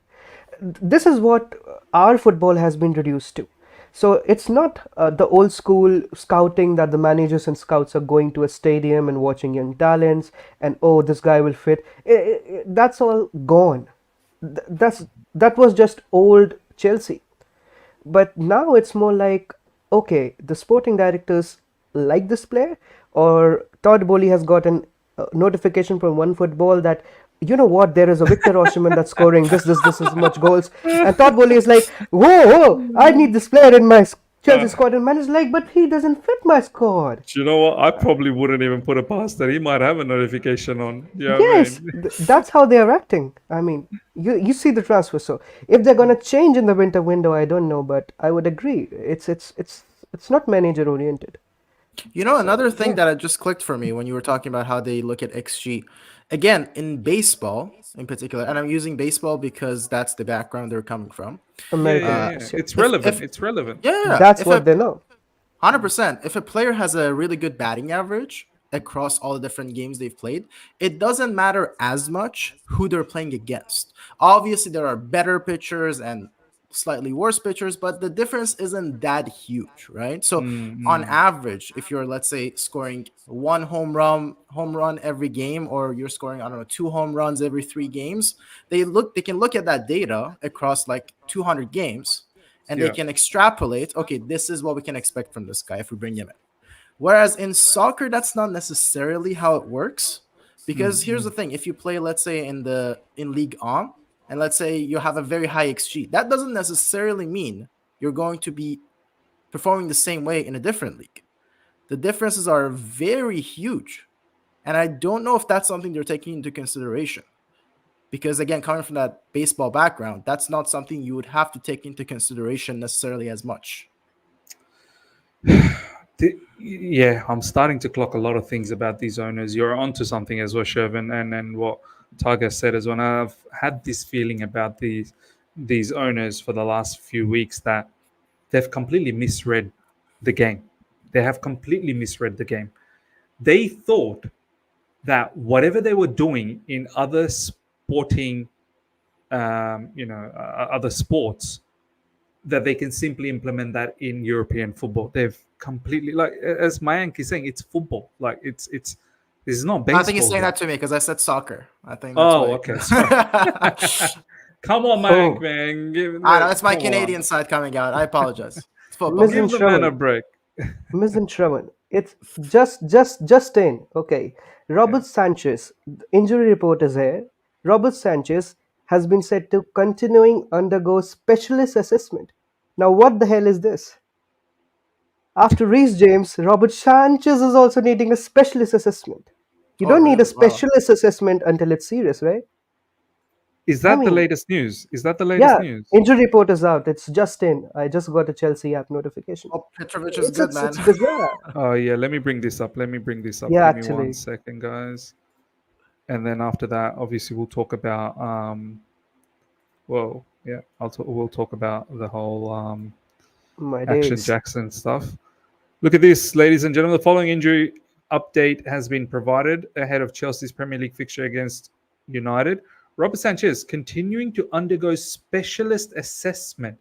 S2: This is what our football has been reduced to. So it's not the old school scouting that the managers and scouts are going to a stadium and watching young talents and, this guy will fit. That's all gone. That was just old Chelsea. But now it's more like, okay, the sporting directors like this player, or Todd Bowley has got a notification from OneFootball that, you know what, there is a Victor Osimhen that's scoring this much goals, and Todd Bowley is like, whoa, I need this player in my Chelsea squad, and man is like, but he doesn't fit my squad.
S1: Do you know what? I probably wouldn't even put it past that. He might have a notification on.
S2: Yes, that's how they are acting. I mean, you see the transfer. So if they're gonna change in the winter window, I don't know, but I would agree. It's not manager oriented.
S3: Another thing that just clicked for me when you were talking about how they look at XG. Again, in baseball in particular, and I'm using baseball because that's the background they're coming from.
S2: American.
S1: It's relevant. It's relevant.
S3: Yeah,
S2: that's what they know.
S3: 100%. If a player has a really good batting average across all the different games they've played, it doesn't matter as much who they're playing against. Obviously, there are better pitchers and slightly worse pitchers, but the difference isn't that huge, right? So on average, if you're, let's say, scoring one home run every game, or you're scoring, 2 home runs every 3 games, they can look at that data across like 200 games, and they can extrapolate, okay, this is what we can expect from this guy if we bring him in. Whereas in soccer, that's not necessarily how it works, because here's the thing: if you play, let's say, in Ligue 1, and let's say you have a very high XG, that doesn't necessarily mean you're going to be performing the same way in a different league. The differences are very huge, and I don't know if that's something they're taking into consideration. Because again, coming from that baseball background, that's not something you would have to take into consideration necessarily as much.
S1: Yeah, I'm starting to clock a lot of things about these owners. You're onto something as well, Shervin, and what Tiger said as well. I've had this feeling about these owners for the last few weeks that they've completely misread the game. They have completely misread the game. They thought that whatever they were doing in other sporting, other sports, that they can simply implement that in European football. They've completely, like as Mayank is saying, it's football. Like it's this is not
S3: I think he's
S1: baseball
S3: saying
S1: here.
S3: that to me because I said soccer. I think that's
S1: Oh,
S3: why.
S1: okay, sorry. Come on,
S2: Oh,
S1: Mayank, man.
S3: I know it's my
S1: Come
S3: Canadian
S1: on.
S3: side coming out. I apologize. It's football.
S2: Ms.
S1: Give the man a
S2: Shravan,
S1: break.
S2: Ms. Shravan, it's just in. Okay, Robert Sanchez. The injury report is here. Robert Sanchez has been said to continuing undergo specialist assessment. Now, what the hell is this? After Reece James, Robert Sanchez is also needing a specialist assessment. You
S3: Oh,
S2: don't need a
S3: really? Wow.
S2: specialist assessment until it's serious, right?
S1: Is
S2: I
S1: that the
S2: mean,
S1: latest news? Is that the latest
S2: yeah,
S1: news?
S2: injury report is out. It's just in. I just got a Chelsea app notification.
S3: Oh, Petrovic is good, man.
S2: It's bizarre.
S1: Oh yeah, let me bring this up. Let me bring this up.
S2: Yeah,
S1: Give me 1
S2: actually,
S1: second, guys. And then after that, obviously, we'll talk about well, yeah, we'll talk about the whole
S2: my
S1: Action
S2: days.
S1: Jackson stuff. Look at this, ladies and gentlemen. The following injury update has been provided ahead of Chelsea's Premier League fixture against United. Robert Sanchez continuing to undergo specialist assessment.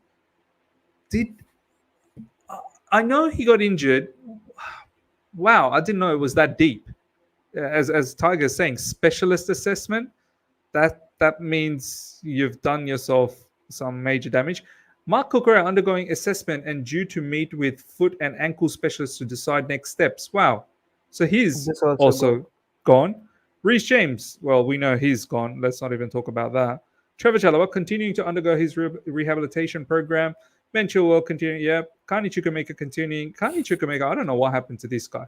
S1: I know he got injured. Wow, I didn't know it was that deep. As Tiger is saying, specialist assessment. That means you've done yourself some major damage. Mark Cucurella undergoing assessment and due to meet with foot and ankle specialists to decide next steps. Wow. So he's
S2: This also
S1: also gone. Reece James, well, we know he's gone. Let's not even talk about that. Trevor Chalobah continuing to undergo his rehabilitation program. Ben Chilwell continuing. Yeah. Kani Chukwuemeka continuing. Kani Chukwuemeka, I don't know what happened to this guy.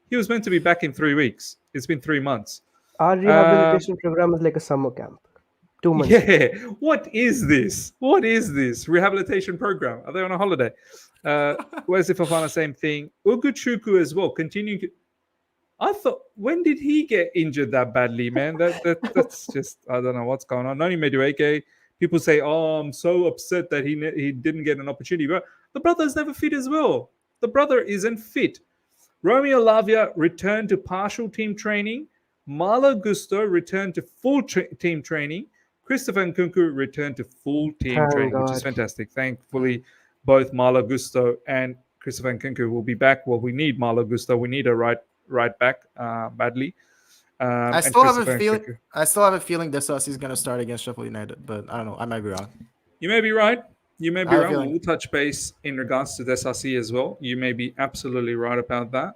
S1: He was meant to be back in 3 weeks. It's been 3 months.
S2: Our rehabilitation program is like a summer camp. 2 months.
S1: Yeah, what is this? What is this rehabilitation program? Are they on a holiday? Wesley Fofana, same thing. Uguchuku as well, continuing to. I thought, when did he get injured that badly, man? That's just, I don't know what's going on. Noni Medueke, people say, oh, I'm so upset that he didn't get an opportunity, but the brother's never fit as well. The brother isn't fit. Romeo Lavia returned to partial team training. Malo Gusto returned to full team training. Christopher Nkunku returned to full team
S2: Thank
S1: training, which is
S2: God.
S1: fantastic. Thankfully, both Malo Gusto and Christopher Nkunku will be back. Well, we need Malo Gusto. We need a right back badly.
S3: I still have a feeling. I still have a feeling Desas is going to start against Sheffield United, but I don't know. I might be wrong.
S1: You may be right. You may be
S3: I have a
S1: right.
S3: feeling.
S1: We'll touch base in regards to Desasi as well. You may be absolutely right about that.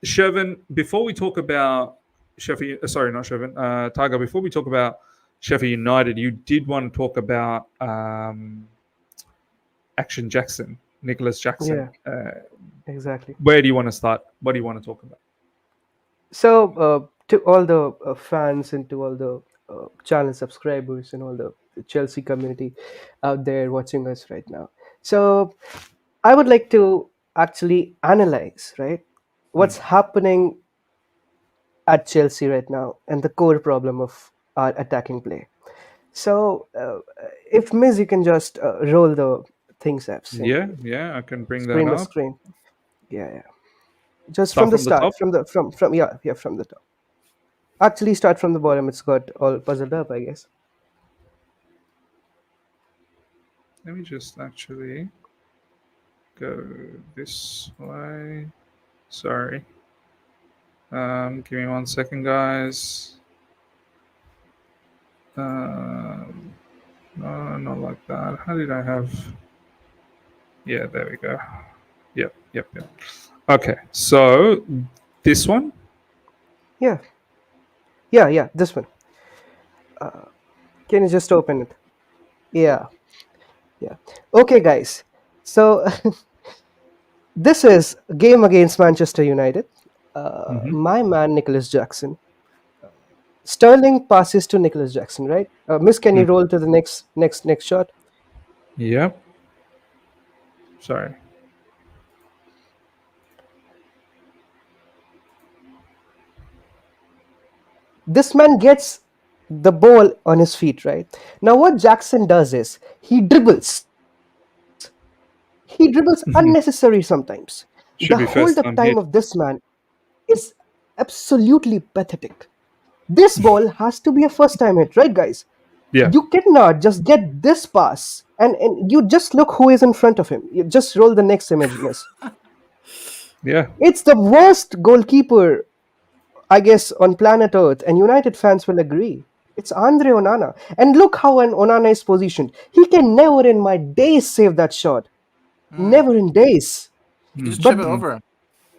S1: Shervin, before we talk about Sheffield, sorry, not Shervin, Tiger, before we talk about Sheffield United, you did want to talk about Action Jackson, Nicholas Jackson.
S2: Yeah, exactly.
S1: Where do you want to start? What do you want to talk about?
S2: So, to all the fans and to all the channel subscribers and all the Chelsea community out there watching us right now. So, I would like to actually analyze, right, what's happening at Chelsea right now and the core problem of our attacking play. So, if Miz, you can just roll the things I've seen.
S1: Yeah, I can bring that
S2: Screen the
S1: up.
S2: screen. Yeah. Just
S1: Start
S2: from the
S1: from the
S2: start,
S1: top?
S2: from yeah, from the top. Actually, start from the bottom. It's got all puzzled up, I guess.
S1: Let me just actually go this way. Sorry. Give me 1 second, guys. No, not like that. How did I have? Yeah, there we go. Yep. Okay, so this one.
S2: Yeah, this one. Can you just open it? Yeah. Okay, guys. So this is a game against Manchester United. My man Nicholas Jackson. Sterling passes to Nicholas Jackson, right? Miss, can you roll to the next shot?
S1: Yep. Sorry.
S2: This man gets the ball on his feet, right? Now what Jackson does is he dribbles. He dribbles unnecessary sometimes.
S1: Should
S2: The
S1: be first
S2: hold-up
S1: time
S2: time
S1: hit.
S2: of this man is absolutely pathetic. This ball has to be a first-time hit, right, guys?
S1: Yeah.
S2: You cannot just get this pass and you just look who is in front of him. You just roll the next image, miss.
S1: Yeah.
S2: It's the worst goalkeeper, I guess, on planet Earth, and United fans will agree. It's Andre Onana. And look how an Onana is positioned. He can never in my days save that shot. Never in days.
S3: You just
S2: But
S3: chip it over.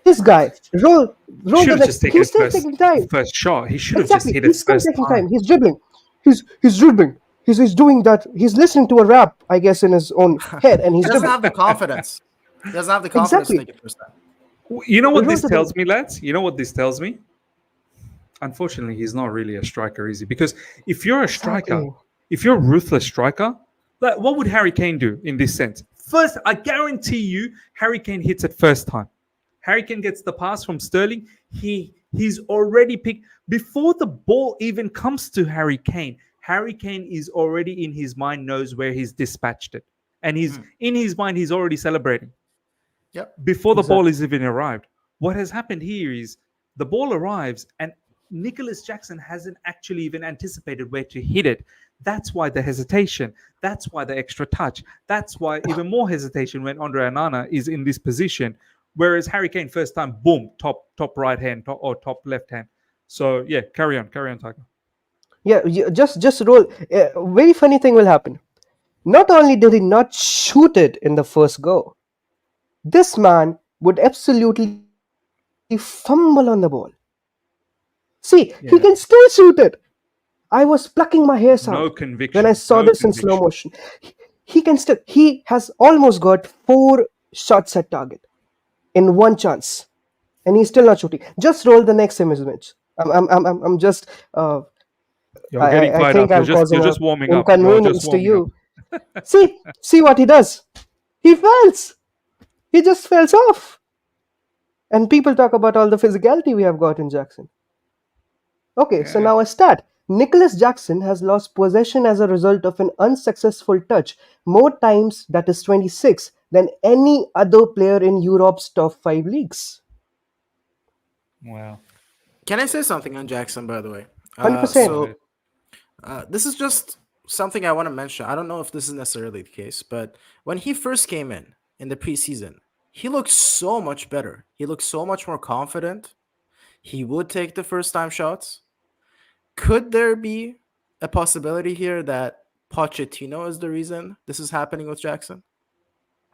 S2: this guy, roll
S1: Should
S2: the
S1: have just
S2: next.
S1: taken
S2: He's
S1: it
S2: still taking time.
S1: first shot. He should have just
S2: Exactly.
S1: hit it
S2: He's still
S1: first
S2: taking
S1: time.
S2: time. He's dribbling. He's dribbling. He's doing that. He's listening to a rap, I guess, in his own head, and
S3: He
S2: he's
S3: doesn't
S2: dribbling.
S3: have the confidence. He doesn't have the confidence to
S2: Exactly.
S3: take it first time.
S1: You know what
S2: Roll
S1: this
S2: to
S1: tells
S2: the
S1: me, lads? You know what this tells me? Unfortunately, he's not really a striker, is he? Because if you're a striker,
S2: exactly.
S1: if you're a ruthless striker, like what would Harry Kane do in this sense? First, I guarantee you, Harry Kane hits it first time. Harry Kane gets the pass from Sterling. He's already picked before the ball even comes to Harry Kane. Harry Kane is already in his mind knows where he's dispatched it, and he's in his mind he's already celebrating
S3: Yep.
S1: before the ball
S2: Exactly.
S1: is even arrived. What has happened here is the ball arrives and Nicholas Jackson hasn't actually even anticipated where to hit it. That's why the hesitation. That's why the extra touch. That's why even more hesitation when Andre Onana is in this position. Whereas Harry Kane first time, boom, top right hand or top left hand. So yeah, carry on, Tiger.
S2: Yeah, just roll. Very funny thing will happen. Not only did he not shoot it in the first go, this man would absolutely fumble on the ball. See, he
S1: Yeah,
S2: can still shoot it. I was plucking my hairs
S1: no
S2: out
S1: conviction.
S2: when I saw
S1: No
S2: this in slow
S1: conviction.
S2: motion. He can still. He has almost got 4 shots at target in one chance, and he's still not shooting. Just roll the next image. I'm just.
S1: You're getting
S2: I
S1: fired
S2: think
S1: up.
S2: I'm
S1: You're
S2: causing a
S1: just warming up. You're just
S2: inconvenience to
S1: warming up.
S2: you. See what he does. He fails. He just fails off. And people talk about all the physicality we have got in Jackson. Okay, so
S1: Yeah.
S2: now a stat. Nicholas Jackson has lost possession as a result of an unsuccessful touch more times, that is 26, than any other player in Europe's top 5 leagues.
S1: Wow.
S3: Can I say something on Jackson, by the way?
S2: 100%.
S1: Go ahead.
S3: This is just something I want to mention. I don't know if this is necessarily the case, but when he first came in the preseason, he looked so much better. He looked so much more confident. He would take the first time shots. Could there be a possibility here that Pochettino is the reason this is happening with Jackson?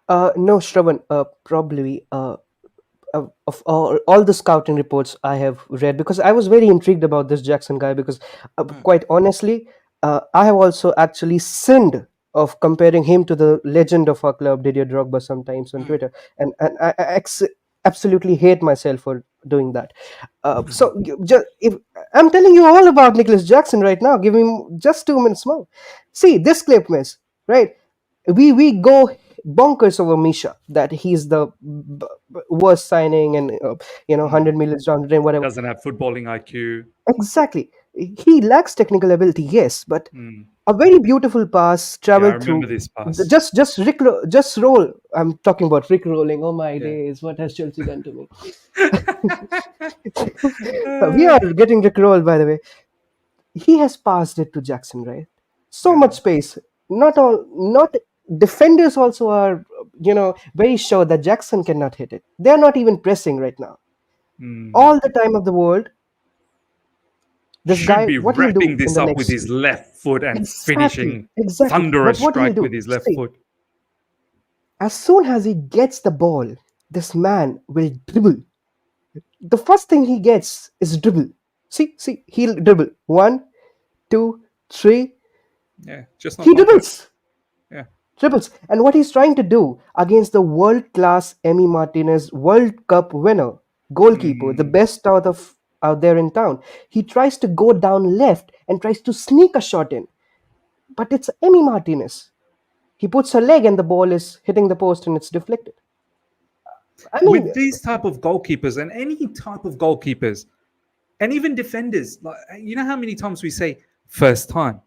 S2: No, Shravan, probably. Of all the scouting reports I have read, because I was very intrigued about this Jackson guy, because quite honestly, I have also actually sinned of comparing him to the legend of our club, Didier Drogba, sometimes on Twitter, and I absolutely hate myself for doing that. So if I'm telling you all about Nicholas Jackson right now, give me just 2 minutes more. See this clip, miss, right? We go bonkers over Misha, that he's the worst signing, and 100 million down the drain, whatever.
S1: Doesn't have footballing IQ.
S2: Exactly, he lacks technical ability, yes, but
S1: Mm.
S2: a very beautiful pass
S1: Yeah, I
S2: traveled
S1: remember
S2: through.
S1: this pass.
S2: Just roll. I'm talking about Rick rolling. Oh my
S1: Yeah.
S2: days, what has Chelsea done to me? We are getting Rick rolled, by the way. He has passed it to Jackson, right? So much space. Not defenders also are, very sure that Jackson cannot hit it. They are not even pressing right now. All the time of the world. This
S1: Should
S2: guy,
S1: be
S2: what he'll
S1: wrapping
S2: do in
S1: this
S2: the
S1: up with
S2: next.
S1: his left foot and
S2: Exactly,
S1: finishing
S2: exactly.
S1: thunderous
S2: But what he'll
S1: strike
S2: do?
S1: with his left
S2: See,
S1: foot.
S2: as soon as he gets the ball, this man will dribble. The first thing he gets is dribble. See, he'll dribble. 1, 2, 3.
S1: Yeah, just not
S2: He
S1: like that.
S2: dribbles.
S1: Yeah.
S2: Dribbles. And what he's trying to do against the world-class Emi Martinez World Cup winner, goalkeeper, the best out there in town, he tries to go down left and tries to sneak a shot in. But it's Emi Martinez. He puts a leg and the ball is hitting the post and it's deflected. I mean,
S1: With these type of goalkeepers and any type of goalkeepers, and even defenders, like you know how many times we say first time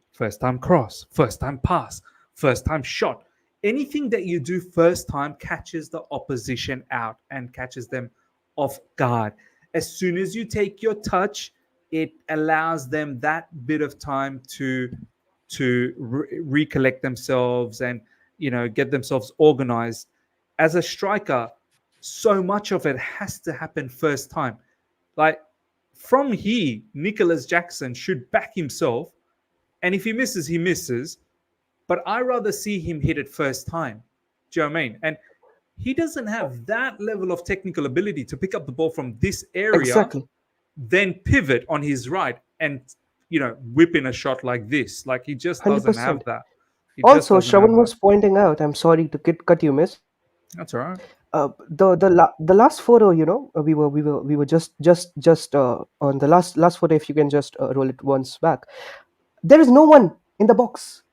S1: cross, first time pass, first time shot. anything that you do first time catches the opposition out and catches them off guard. As soon as you take your touch, it allows them that bit of time to recollect themselves and get themselves organized. As a striker, so much of it has to happen first time. Like from here, Nicholas Jackson should back himself, and if he misses, he misses. But I rather see him hit it first time. Do you know what I mean? And he doesn't have that level of technical ability to pick up the ball from this area,
S2: Exactly.
S1: then pivot on his right and whip in a shot like this. Like he just doesn't have
S2: 100%.
S1: that. He just
S2: Also,
S1: doesn't have
S2: Shravan
S1: that.
S2: was pointing out, I'm sorry to cut you, miss.
S1: That's all right.
S2: The last photo, we were just on the last photo. If you can just roll it once back, there is no one in the box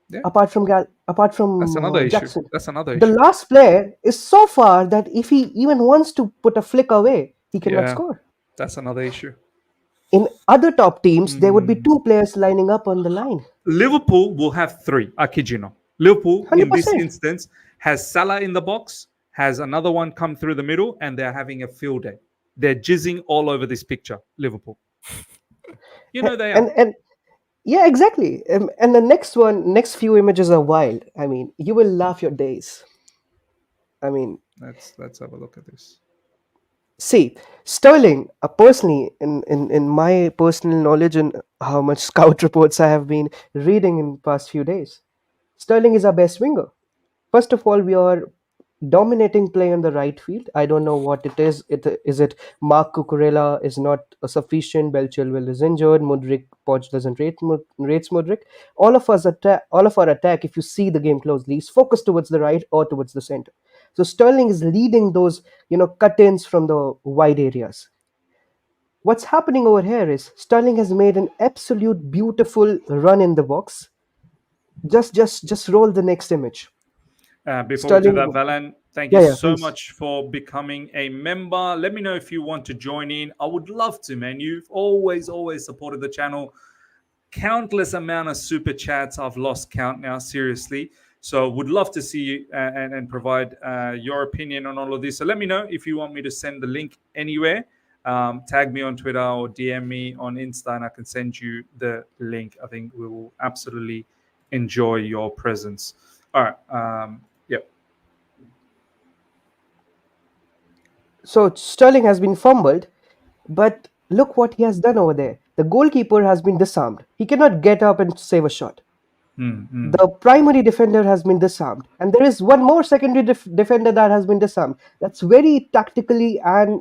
S1: Yeah,
S2: apart from
S1: that's another issue.
S2: Jackson.
S1: That's another
S2: The
S1: issue.
S2: last player is so far that if he even wants to put a flick away, he cannot
S1: Yeah,
S2: score.
S1: that's another issue.
S2: In other top teams, there would be two players lining up on the line.
S1: Liverpool will have three. I kid you not. Liverpool, in this
S2: 100%.
S1: instance, has Salah in the box, has another one come through the middle, and they're having a field day. They're jizzing all over this picture, Liverpool. They are.
S2: And yeah, exactly. And the next few images are wild. I mean, you will laugh your days. I mean,
S1: Let's have a look at this.
S2: see, Sterling, personally, in my personal knowledge and how much scout reports I have been reading in past few days, Sterling is our best winger. First of all, we are dominating play on the right field. I don't know what it is. Is it Mark Cucurella is not sufficient? Bel Chilwell is injured. Mudryk, Poch doesn't rates Mudryk. All of our attack, if you see the game closely, is focused towards the right or towards the center. So Sterling is leading those cut-ins from the wide areas. What's happening over here is Sterling has made an absolute beautiful run in the box. Just roll the next image.
S1: Before we do that,
S2: Sterling,
S1: Valan, thank you
S2: yeah,
S1: so
S2: please.
S1: much for becoming a member. Let me know if you want to join in. I would love to, man. You've always supported the channel. Countless amount of super chats. I've lost count now, seriously. So would love to see you and provide your opinion on all of this. So let me know if you want me to send the link anywhere. Tag me on Twitter or DM me on Insta and I can send you the link. I think we will absolutely enjoy your presence. All right. Yep.
S2: So Sterling has been fumbled, but look what he has done over there. The goalkeeper has been disarmed. He cannot get up and save a shot. The primary defender has been disarmed, and there is one more secondary defender that has been disarmed. That's very tactically and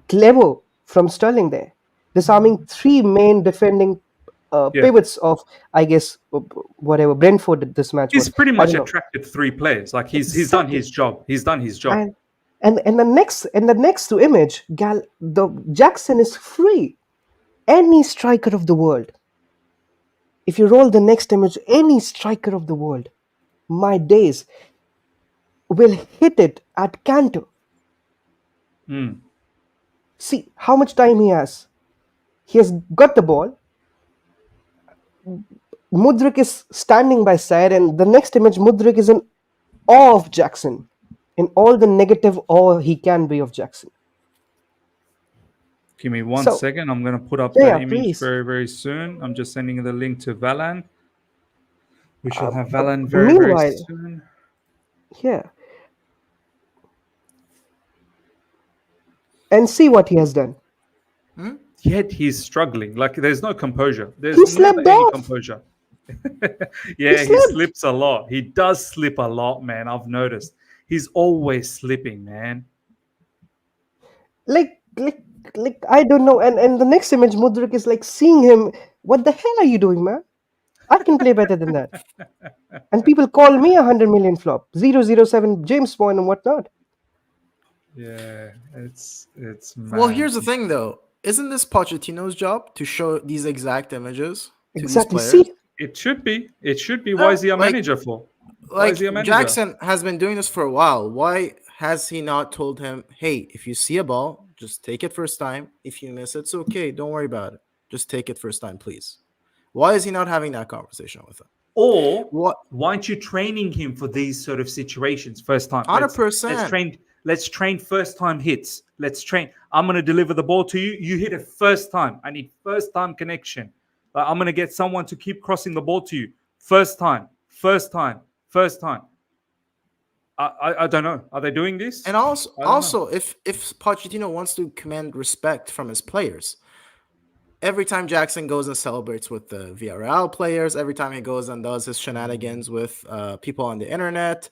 S2: clever from Sterling there, disarming three main defending pivots of, I guess, whatever Brentford this match
S1: He's
S2: was.
S1: pretty
S2: I
S1: much
S2: don't know.
S1: attracted three players. Like he's done his job. He's done his job.
S2: And the next to image, the Jackson is free. Any striker of the world. If you roll the next image, any striker of the world, my days, will hit it at canter. See how much time he has. He has got the ball. Mudryk is standing by side, and the next image, Mudryk is in awe of Jackson, in all the negative awe he can be of Jackson.
S1: Give me one
S2: So,
S1: second. I'm going to put up
S2: yeah,
S1: that image
S2: please.
S1: very, very soon. I'm just sending the link to Valan. We shall have Valan very, very
S2: Meanwhile,
S1: soon.
S2: yeah. And see what he has done.
S1: Yet he's struggling. Like there's no composure. There's
S2: He
S1: never
S2: slipped
S1: any
S2: off.
S1: composure. Yeah, he slips a lot. He does slip a lot, man. I've noticed. He's always slipping, man.
S2: Like I don't know. And the next image, Mudryk is like seeing him. What the hell are you doing, man? I can play better than that. And people call me 100 million flop, 007 James Bond and whatnot.
S1: Yeah, it's mad.
S3: Well, here's the thing, though. Isn't this Pochettino's job to show these exact images to
S2: Exactly.
S3: these players?
S2: See,
S1: It should be. It should be. Why is he a manager for? Why
S3: Like
S1: is he a manager?
S3: Jackson has been doing this for a while. Why has he not told him, "Hey, if you see a ball, just take it first time. If you miss it, it's okay. Don't worry about it. Just take it first time, please." Why is he not having that conversation with him?
S1: Or
S3: What?
S1: why aren't you training him for these sort of situations first time?
S3: 100%.
S1: Let's train first time hits. Let's train. I'm gonna deliver the ball to you. You hit it first time. I need first time connection. I'm gonna get someone to keep crossing the ball to you. First time. First time. First time. I don't know. Are they doing this?
S3: And also, if Pochettino wants to command respect from his players, every time Jackson goes and celebrates with the VRL players, every time he goes and does his shenanigans with people on the internet,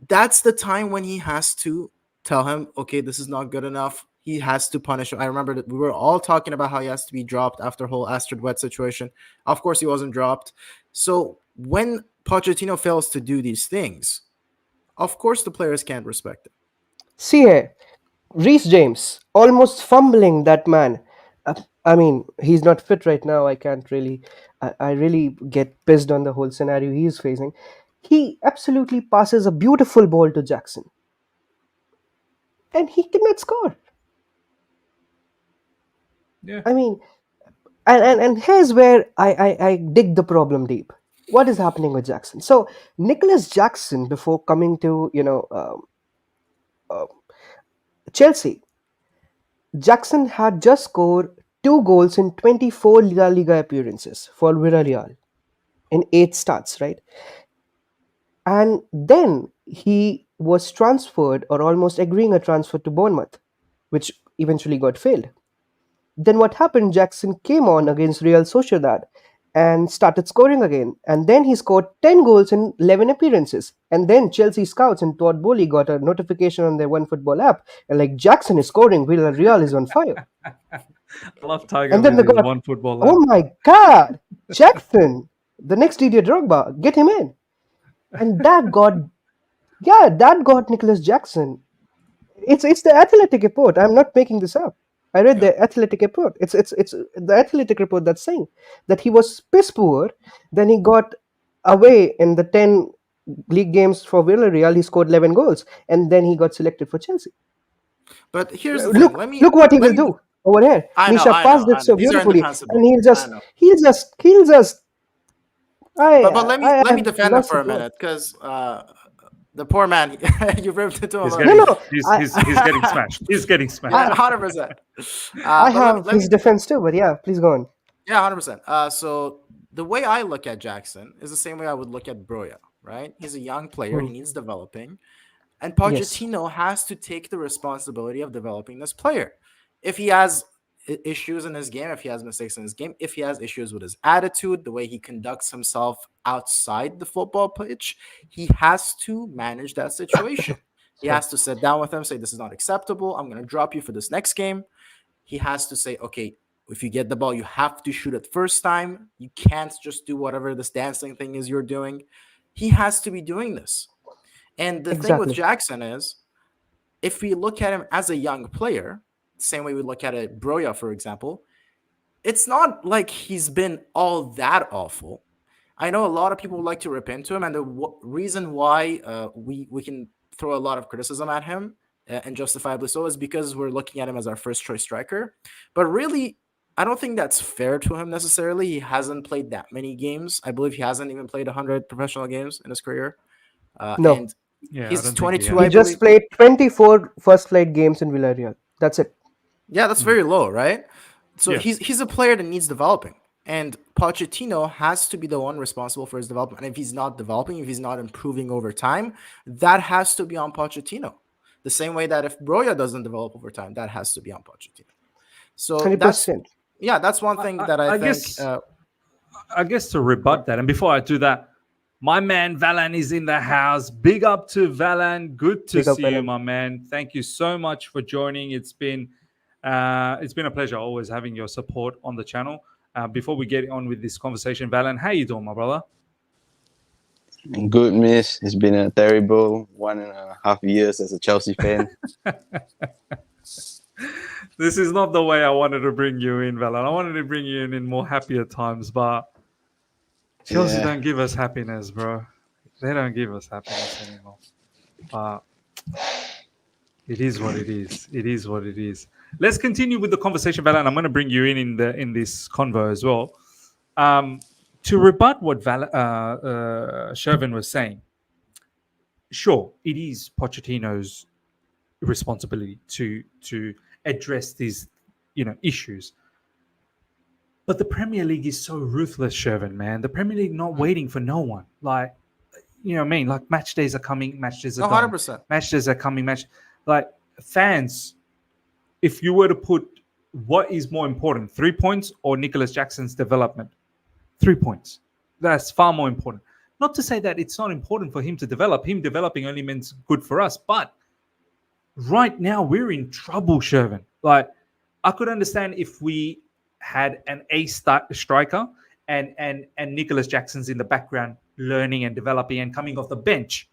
S3: that's the time when he has to tell him, okay, this is not good enough. He has to punish him. I remember that we were all talking about how he has to be dropped after whole Astrid Wet situation. Of course, he wasn't dropped. So when Pochettino fails to do these things, of course the players can't respect it.
S2: See here, Reece James almost fumbling that man. I mean, he's not fit right now. I can't really, I really get pissed on the whole scenario he is facing. He absolutely passes a beautiful ball to Jackson, and he cannot score.
S1: Yeah.
S2: I mean, and here's where I dig the problem deep. What is happening with Jackson? So Nicholas Jackson, before coming to Chelsea, Jackson had just scored 2 goals in 24 La Liga appearances for Villarreal in 8 starts, right? And then he was transferred, or almost agreeing a transfer to Bournemouth, which eventually got failed. Then what happened? Jackson came on against Real Sociedad and started scoring again. And then he scored 10 goals in 11 appearances. And then Chelsea scouts and Todd Bowley got a notification on their OneFootball app. And like, Jackson is scoring, Villarreal is on fire.
S1: I love Tiger
S2: And then
S1: with
S2: they
S1: his
S2: got,
S1: OneFootball
S2: oh
S1: app.
S2: my God, Jackson, the next Didier Drogba, get him in. And that got Nicholas Jackson. It's the Athletic report. I'm not making this up. I read the Athletic report. It's the Athletic report that's saying that he was piss poor. Then he got away in the 10 league games for Villarreal. He scored 11 goals, and then he got selected for Chelsea.
S3: But here's the
S2: Look,
S3: thing.
S2: look what he will do over here.
S3: I know,
S2: Misha
S3: I
S2: passed
S3: know,
S2: it so
S3: These are
S2: beautifully,
S3: indefensible.
S2: and he'll
S3: I
S2: just.
S3: But let
S2: I
S3: me
S2: have
S3: defend him
S2: lots
S3: for a
S2: of words.
S3: minute, because the poor man, you ripped into him.
S1: He's
S3: a
S1: getting,
S3: little bit.
S1: he's getting smashed. He's getting smashed.
S3: Yeah, 100%.
S2: I
S3: But
S2: have
S3: let
S2: his
S3: me
S2: defense too, but yeah, please go on.
S3: Yeah, 100%. So the way I look at Jackson is the same way I would look at Broya, right? He's a young player. He needs developing. And Pochettino has to take the responsibility of developing this player. If he has issues in his game, if he has mistakes in his game, if he has issues with his attitude, the way he conducts himself outside the football pitch, he has to manage that situation. He has to sit down with him, say, this is not acceptable. I'm going to drop you for this next game. He has to say, okay, if you get the ball, you have to shoot it first time. You can't just do whatever this dancing thing is you're doing. He has to be doing this. And the thing with
S2: Exactly.
S3: Jackson is, if we look at him as a young player, same way we look at a Broya, for example, it's not like he's been all that awful. I know a lot of people would like to rip into him, and the reason why we can throw a lot of criticism at him, and justifiably so, is because we're looking at him as our first choice striker. But really, I don't think that's fair to him necessarily. He hasn't played that many games. I believe he hasn't even played 100 professional games in his career.
S2: No.
S3: And
S1: Yeah, I
S3: he's
S1: don't think
S3: 22,
S1: he
S2: He
S3: I
S2: just
S3: believe.
S2: played 24 first flight games in Villarreal. That's it.
S3: Yeah, that's very low, right? So
S1: Yeah.
S3: he's a player that needs developing. And Pochettino has to be the one responsible for his development. And if he's not developing, if he's not improving over time, that has to be on Pochettino. The same way that if Broya doesn't develop over time, that has to be on Pochettino. So
S2: 100%.
S3: that's one thing that I think.
S1: I guess to rebut that, and before I do that, my man Valan is in the house. Big up to Valan. Good to
S2: Big up,
S1: see you,
S2: Valan.
S1: my man. Thank you so much for joining. It's been a pleasure always having your support on the channel. Before we get on with this conversation, Valan, how you doing, my brother?
S4: Good, miss. It's been a terrible 1.5 years as a Chelsea fan.
S1: This is not the way I wanted to bring you in, Valan. I wanted to bring you in more happier times, but Chelsea don't give us happiness, bro. They don't give us happiness anymore. But it is what it is. It is what it is. Let's continue with the conversation, Valan. I'm going to bring you in this convo as well. To rebut what Shervin was saying, sure, it is Pochettino's responsibility to address these issues. But the Premier League is so ruthless, Shervin, man. The Premier League not waiting for no one. Like, you know what I mean? Like, match days are coming, match days are going.
S3: 100%.
S1: Match days are coming, like, fans, if you were to put what is more important, 3 points or Nicholas Jackson's development? 3 points. That's far more important. Not to say that it's not important for him to develop. Him developing only means good for us. But right now, we're in trouble, Shervin. Like, I could understand if we had an striker and Nicholas Jackson's in the background learning and developing and coming off the bench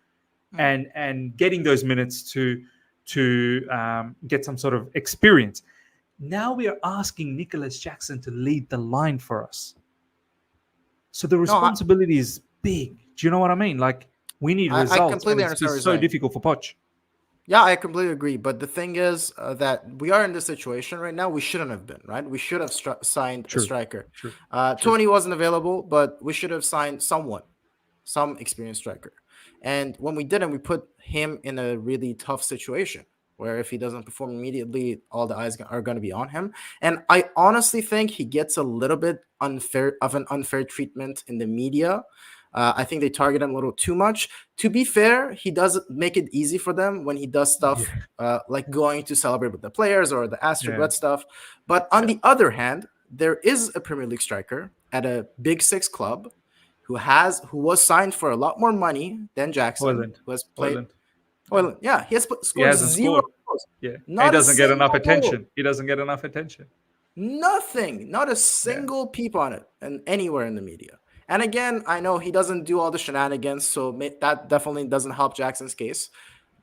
S1: and getting those minutes to get some sort of experience. Now we are asking Nicholas Jackson to lead the line for us. So the responsibility is big. Do you know what I mean? Like, we need results.
S3: I completely
S1: and
S3: understand what
S1: it's
S3: you're
S1: so
S3: saying.
S1: difficult for Poch.
S3: Yeah, I completely agree. But the thing is that we are in this situation right now. We shouldn't have been, right? We should have signed a striker.
S1: True.
S3: Tony wasn't available, but we should have signed someone, some experienced striker. And when we didn't, we put him in a really tough situation where if he doesn't perform immediately, all the eyes are going to be on him. And I honestly think he gets a little bit unfair treatment in the media. I think they target him a little too much. To be fair, he does make it easy for them when he does stuff like going to celebrate with the players or the asterisk red stuff. But on the other hand, there is a Premier League striker at a Big Six club who was signed for a lot more money than Jackson, who has played. Hoyland, yeah, he has scored zero goals.
S1: Yeah, he doesn't get enough attention. He doesn't get enough attention.
S3: Nothing, not a single peep on it, and anywhere in the media. And again, I know he doesn't do all the shenanigans, so that definitely doesn't help Jackson's case.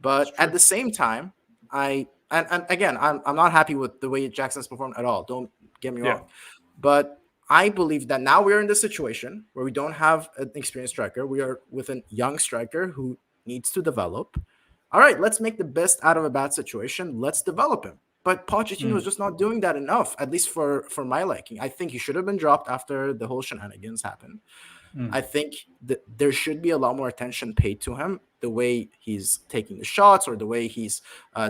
S3: But at the same time, and again, I'm not happy with the way Jackson's performed at all. Don't get me wrong. But I believe that now we're in this situation where we don't have an experienced striker. We are with a young striker who needs to develop. All right, let's make the best out of a bad situation. Let's develop him. But Pochettino is just not doing that enough, at least for my liking. I think he should have been dropped after the whole shenanigans happened. I think that there should be a lot more attention paid to him, the way he's taking the shots or the way he's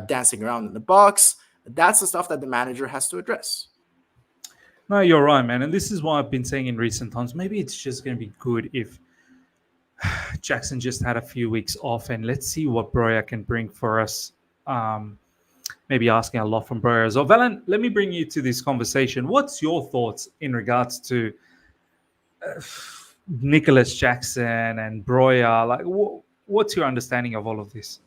S3: dancing around in the box. That's the stuff that the manager has to address.
S1: No, you're right, man. And this is why I've been saying in recent times, maybe it's just going to be good if Jackson just had a few weeks off, and let's see what Broja can bring for us. Maybe asking a lot from Broja as well. Valen, let me bring you to this conversation. What's your thoughts in regards to Nicholas Jackson and Broja? Like, what's your understanding of all of this?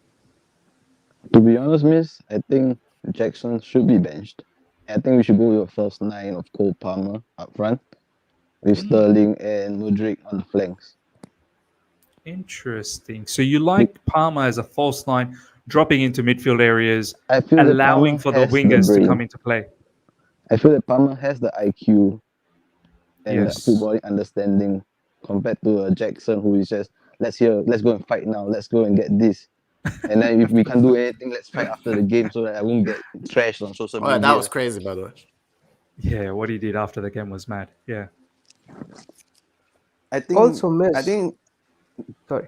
S4: To be honest, miss, I think Jackson should be benched. I think we should go with a first 9 of Cole Palmer up front, with Sterling and Mudryk on the flanks.
S1: Interesting. So you like Palmer as a false 9, dropping into midfield areas,
S4: I feel
S1: allowing for the wingers to come into play.
S4: I feel that Palmer has the IQ and the footballing understanding compared to Jackson, who is just, let's go and fight now, let's go and get this. And then if we can't do anything, let's fight after the game so that I won't get trashed on social media.
S3: That was crazy, by the way.
S1: Yeah, what he did after the game was mad. Yeah.
S2: I think sorry.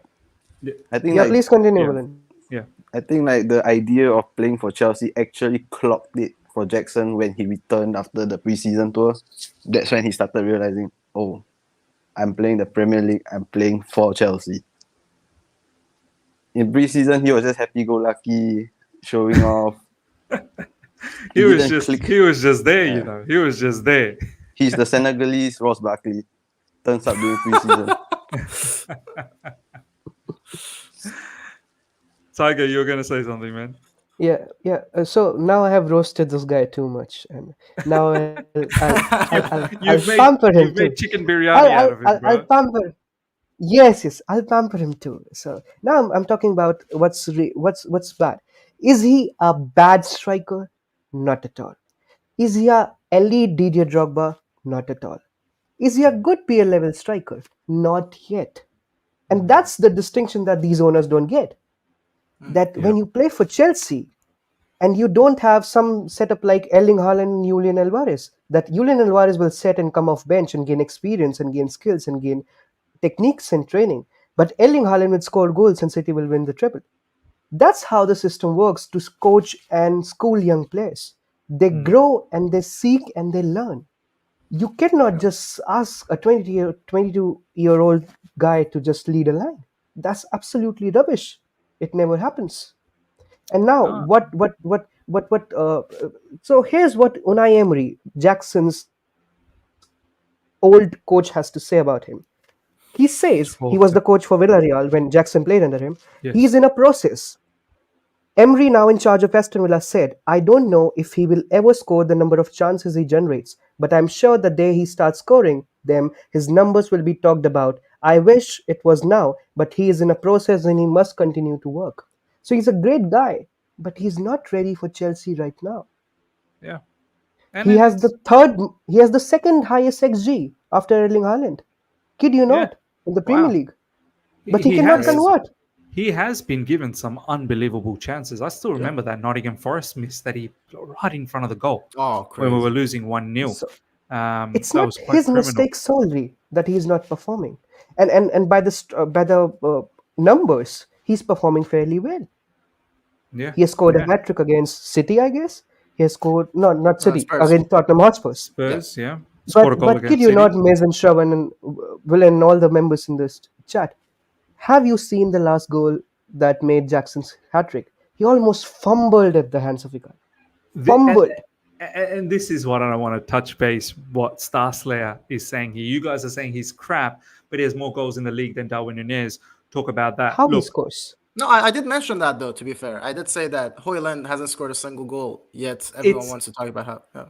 S4: I think
S2: please continue, Valen.
S1: Yeah.
S4: I think like the idea of playing for Chelsea actually clocked it for Jackson when he returned after the preseason tour. That's when he started realizing, oh, I'm playing the Premier League, I'm playing for Chelsea. In preseason, he was just happy-go-lucky, showing off.
S1: he was just there, you know. He was just there.
S4: He's the Senegalese Ross Barkley. Turns up during preseason.
S1: Tiger, you were going to say something, man.
S2: Yeah. So now I have roasted this guy too much, and now I'll pamper him too.
S1: You've made chicken biryani out of him, bro.
S2: I'll pamper. Yes, I'll pamper him too. So now I'm talking about what's bad. Is he a bad striker? Not at all. Is he a elite Didier Drogba? Not at all. Is he a good peer level striker? Not yet. And that's the distinction that these owners don't get. That when you play for Chelsea, And you don't have some setup like Erling Haaland and Julian Alvarez. That Julian Alvarez will set and come off bench and gain experience and gain skills and gain techniques and training. But Erling Haaland will score goals and City will win the treble. That's how the system works to coach and school young players. They grow and they seek and they learn. You cannot just ask a 22-year-old guy to just lead a line. That's absolutely rubbish. It never happens. And now,
S1: Ah,
S2: so here's what Unai Emery, Jackson's old coach, has to say about him. He says he was the coach for Villarreal when Jackson played under him.
S1: Yes.
S2: He's in a process. Emery, now in charge of Aston Villa, said, I don't know if he will ever score the number of chances he generates, but I'm sure the day he starts scoring them, his numbers will be talked about. I wish it was now, but he is in a process and he must continue to work. So he's a great guy, but he's not ready for Chelsea right now.
S1: yeah. And
S2: He
S1: then
S2: has the second highest XG after Erling Haaland. Kid you not, in the Premier
S1: Wow.
S2: League. But he cannot convert.
S1: He has been given some unbelievable chances. I still remember that Nottingham Forest miss that he right in front of the goal
S3: Oh,
S1: when we
S3: crazy.
S1: were losing 1-0.
S2: So it's
S1: That
S2: not
S1: was quite
S2: his
S1: criminal.
S2: mistake solely that he is not performing, and by the numbers, he's performing fairly well.
S1: Yeah.
S2: He has scored
S1: yeah.
S2: a hat trick against City, I guess. He has scored not City
S3: Spurs.
S2: against Tottenham Hotspurs.
S1: Spurs, yeah. Scored a goal
S2: But
S1: against
S2: kid you
S1: City.
S2: not, Miz and Shravan and Will and all the members in this chat, have you seen the last goal that made Jackson's hat trick? He almost fumbled at the hands of Icardi. Fumbled.
S1: And this is what I want to touch base. What Star Slayer is saying here. You guys are saying he's crap, but he has more goals in the league than Darwin Nunez. Talk about that.
S2: How he
S1: Look,
S2: scores?
S3: No, I did mention that, though, to be fair. I did say that Højlund hasn't scored a single goal, yet everyone wants to talk about how. Yeah.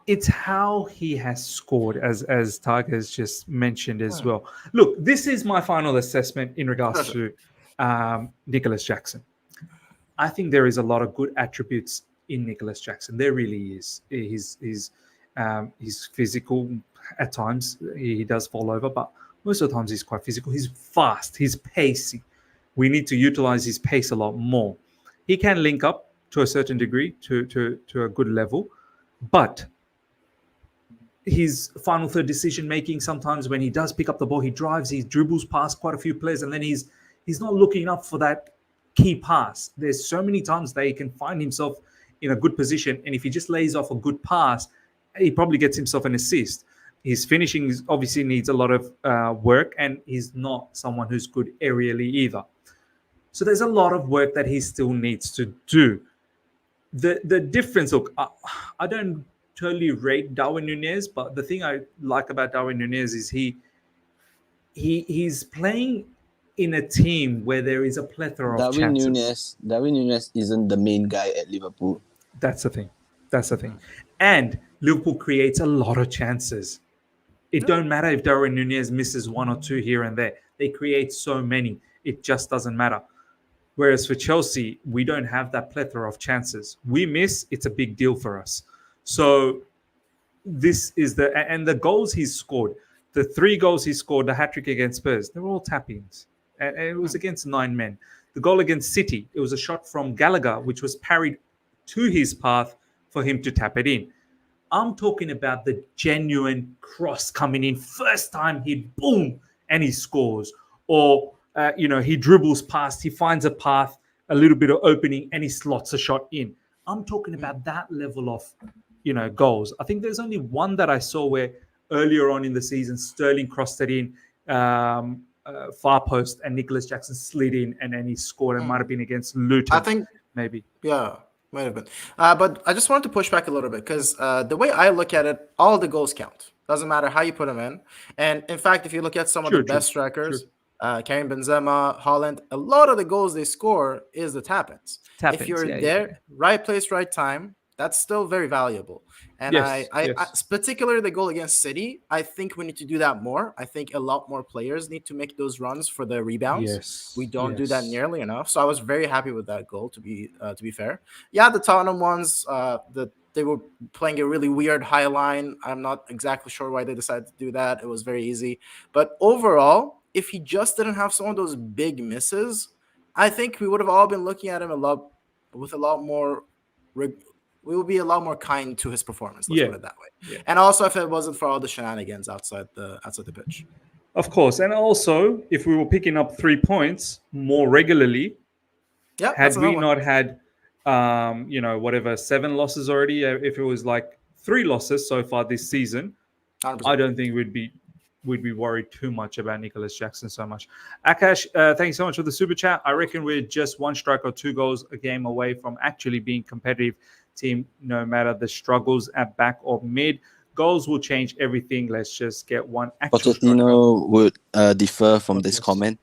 S1: it's how he has scored, as Tiger has just mentioned as well. Look, this is my final assessment in regards to Nicholas Jackson. I think there is a lot of good attributes in Nicholas Jackson. There really is. He's physical at times. He does fall over, but most of the times he's quite physical. He's fast. He's pacey. We need to utilize his pace a lot more. He can link up to a certain degree to a good level, but his final third decision making, sometimes when he does pick up the ball, he drives, he dribbles past quite a few players, and then he's not looking up for that key pass. There's so many times that he can find himself in a good position, and if he just lays off a good pass, he probably gets himself an assist. His finishing obviously needs a lot of work, and he's not someone who's good aerially either. So there's a lot of work that he still needs to do. The difference, look, I don't totally rate Darwin Nunez, but the thing I like about Darwin Nunez is he's playing in a team where there is a plethora of chances.
S4: Darwin Nunez isn't the main guy at Liverpool.
S1: That's the thing. And Liverpool creates a lot of chances. It don't matter if Darwin Nunez misses one or two here and there. They create so many. It just doesn't matter. Whereas for Chelsea, we don't have that plethora of chances. We miss, it's a big deal for us. So this is and the goals he's scored, the 3 goals he scored, the hat-trick against Spurs, they were all tap-ins. And it was against 9 men. The goal against City, it was a shot from Gallagher, which was parried to his path for him to tap it in. I'm talking about the genuine cross coming in. First time he boom, and he scores. Or, he dribbles past, he finds a path, a little bit of opening, and he slots a shot in. I'm talking about that level of, goals. I think there's only one that I saw where earlier on in the season, Sterling crossed it in far post, and Nicholas Jackson slid in, and then he scored. It might have been against Luton.
S3: I think
S1: maybe.
S3: Yeah, might have been. But I just wanted to push back a little bit because the way I look at it, all the goals count. Doesn't matter how you put them in. And in fact, if you look at some of the best strikers, Karim Benzema, Haaland, a lot of the goals they score is the tap-ins. If you're there, right place, right time, that's still very valuable. And I particularly the goal against City, I think we need to do that more. I think a lot more players need to make those runs for the rebounds. We don't do that nearly enough. So I was very happy with that goal, to be fair. Yeah, the Tottenham ones, they were playing a really weird high line. I'm not exactly sure why they decided to do that. It was very easy. But overall, if he just didn't have some of those big misses, I think we would have all been looking at him with a lot more we will be a lot more kind to his performance. Let's
S1: Yeah.
S3: put it that way.
S1: Yeah.
S3: And also, if it wasn't for all the shenanigans outside the pitch.
S1: Of course. And also, if we were picking up 3 points more regularly,
S3: Yeah,
S1: had
S3: that's another
S1: we
S3: one.
S1: not had, whatever, 7 losses already, if it was like 3 losses so far this season,
S3: 100%.
S1: I don't think we'd be worried too much about Nicholas Jackson so much. Akash, thank you so much for the super chat. I reckon we're just 1 strike or 2 goals a game away from actually being competitive team, no matter the struggles at back or mid. Goals will change everything. Let's just get 1 actual strike.
S4: Pochettino would differ from this comment.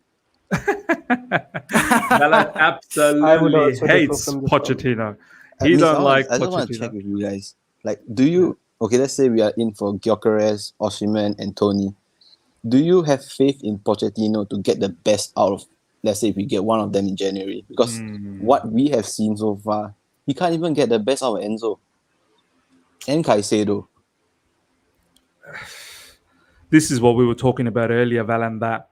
S1: Valan
S2: I would
S1: absolutely
S2: also differ
S1: hates
S2: from this
S1: Pochettino.
S4: I
S1: He
S4: mean,
S1: don't like
S4: I just want to check
S1: Pochettino.
S4: with you guys. Like, do you okay? Let's say we are in for Gyökeres, Osimhen, and Tony. Do you have faith in Pochettino to get the best out of? Let's say if we get one of them in January, because what we have seen so far, he can't even get the best out of Enzo and Caicedo.
S1: This is what we were talking about earlier, Valan, that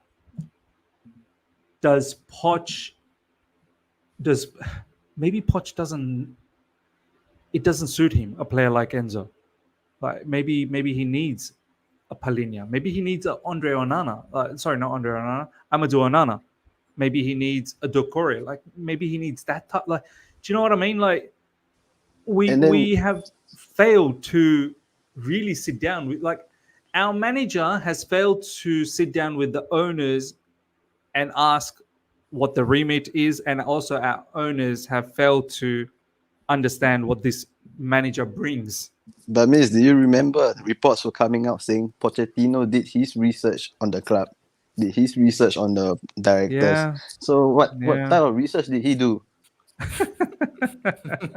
S1: maybe Poch doesn't suit him, a player like Enzo. Like maybe he needs a Palinha. Maybe he needs a Andre Onana. Sorry, not Andre Onana. Amadou Onana. Maybe he needs a Doucouré. Like maybe he needs that type. Like, do you know what I mean? Like we have failed to really sit down with, like, our manager has failed to sit down with the owners and ask what the remit is, and also our owners have failed to understand what this manager brings.
S4: But Miss, do you remember the reports were coming out saying Pochettino did his research on the club, did his research on the directors?
S1: Yeah.
S4: So what
S1: Yeah.
S4: type of research did he do?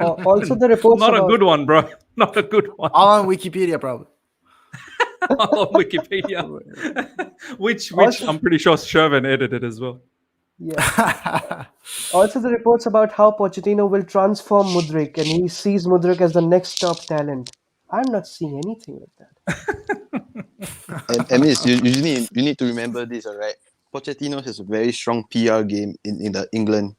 S2: Also, the reports
S1: Not
S2: about
S1: a good one, bro. Not a good one.
S3: All on Wikipedia, probably.
S1: On Wikipedia, which
S2: Also-
S1: I'm pretty sure Shervin edited as well.
S2: yeah. Also, the reports about how Pochettino will transform Mudryk and he sees Mudryk as the next top talent. I'm not seeing anything like that.
S4: And Miss, you need to remember this, all right? Pochettino has a very strong PR game in the England.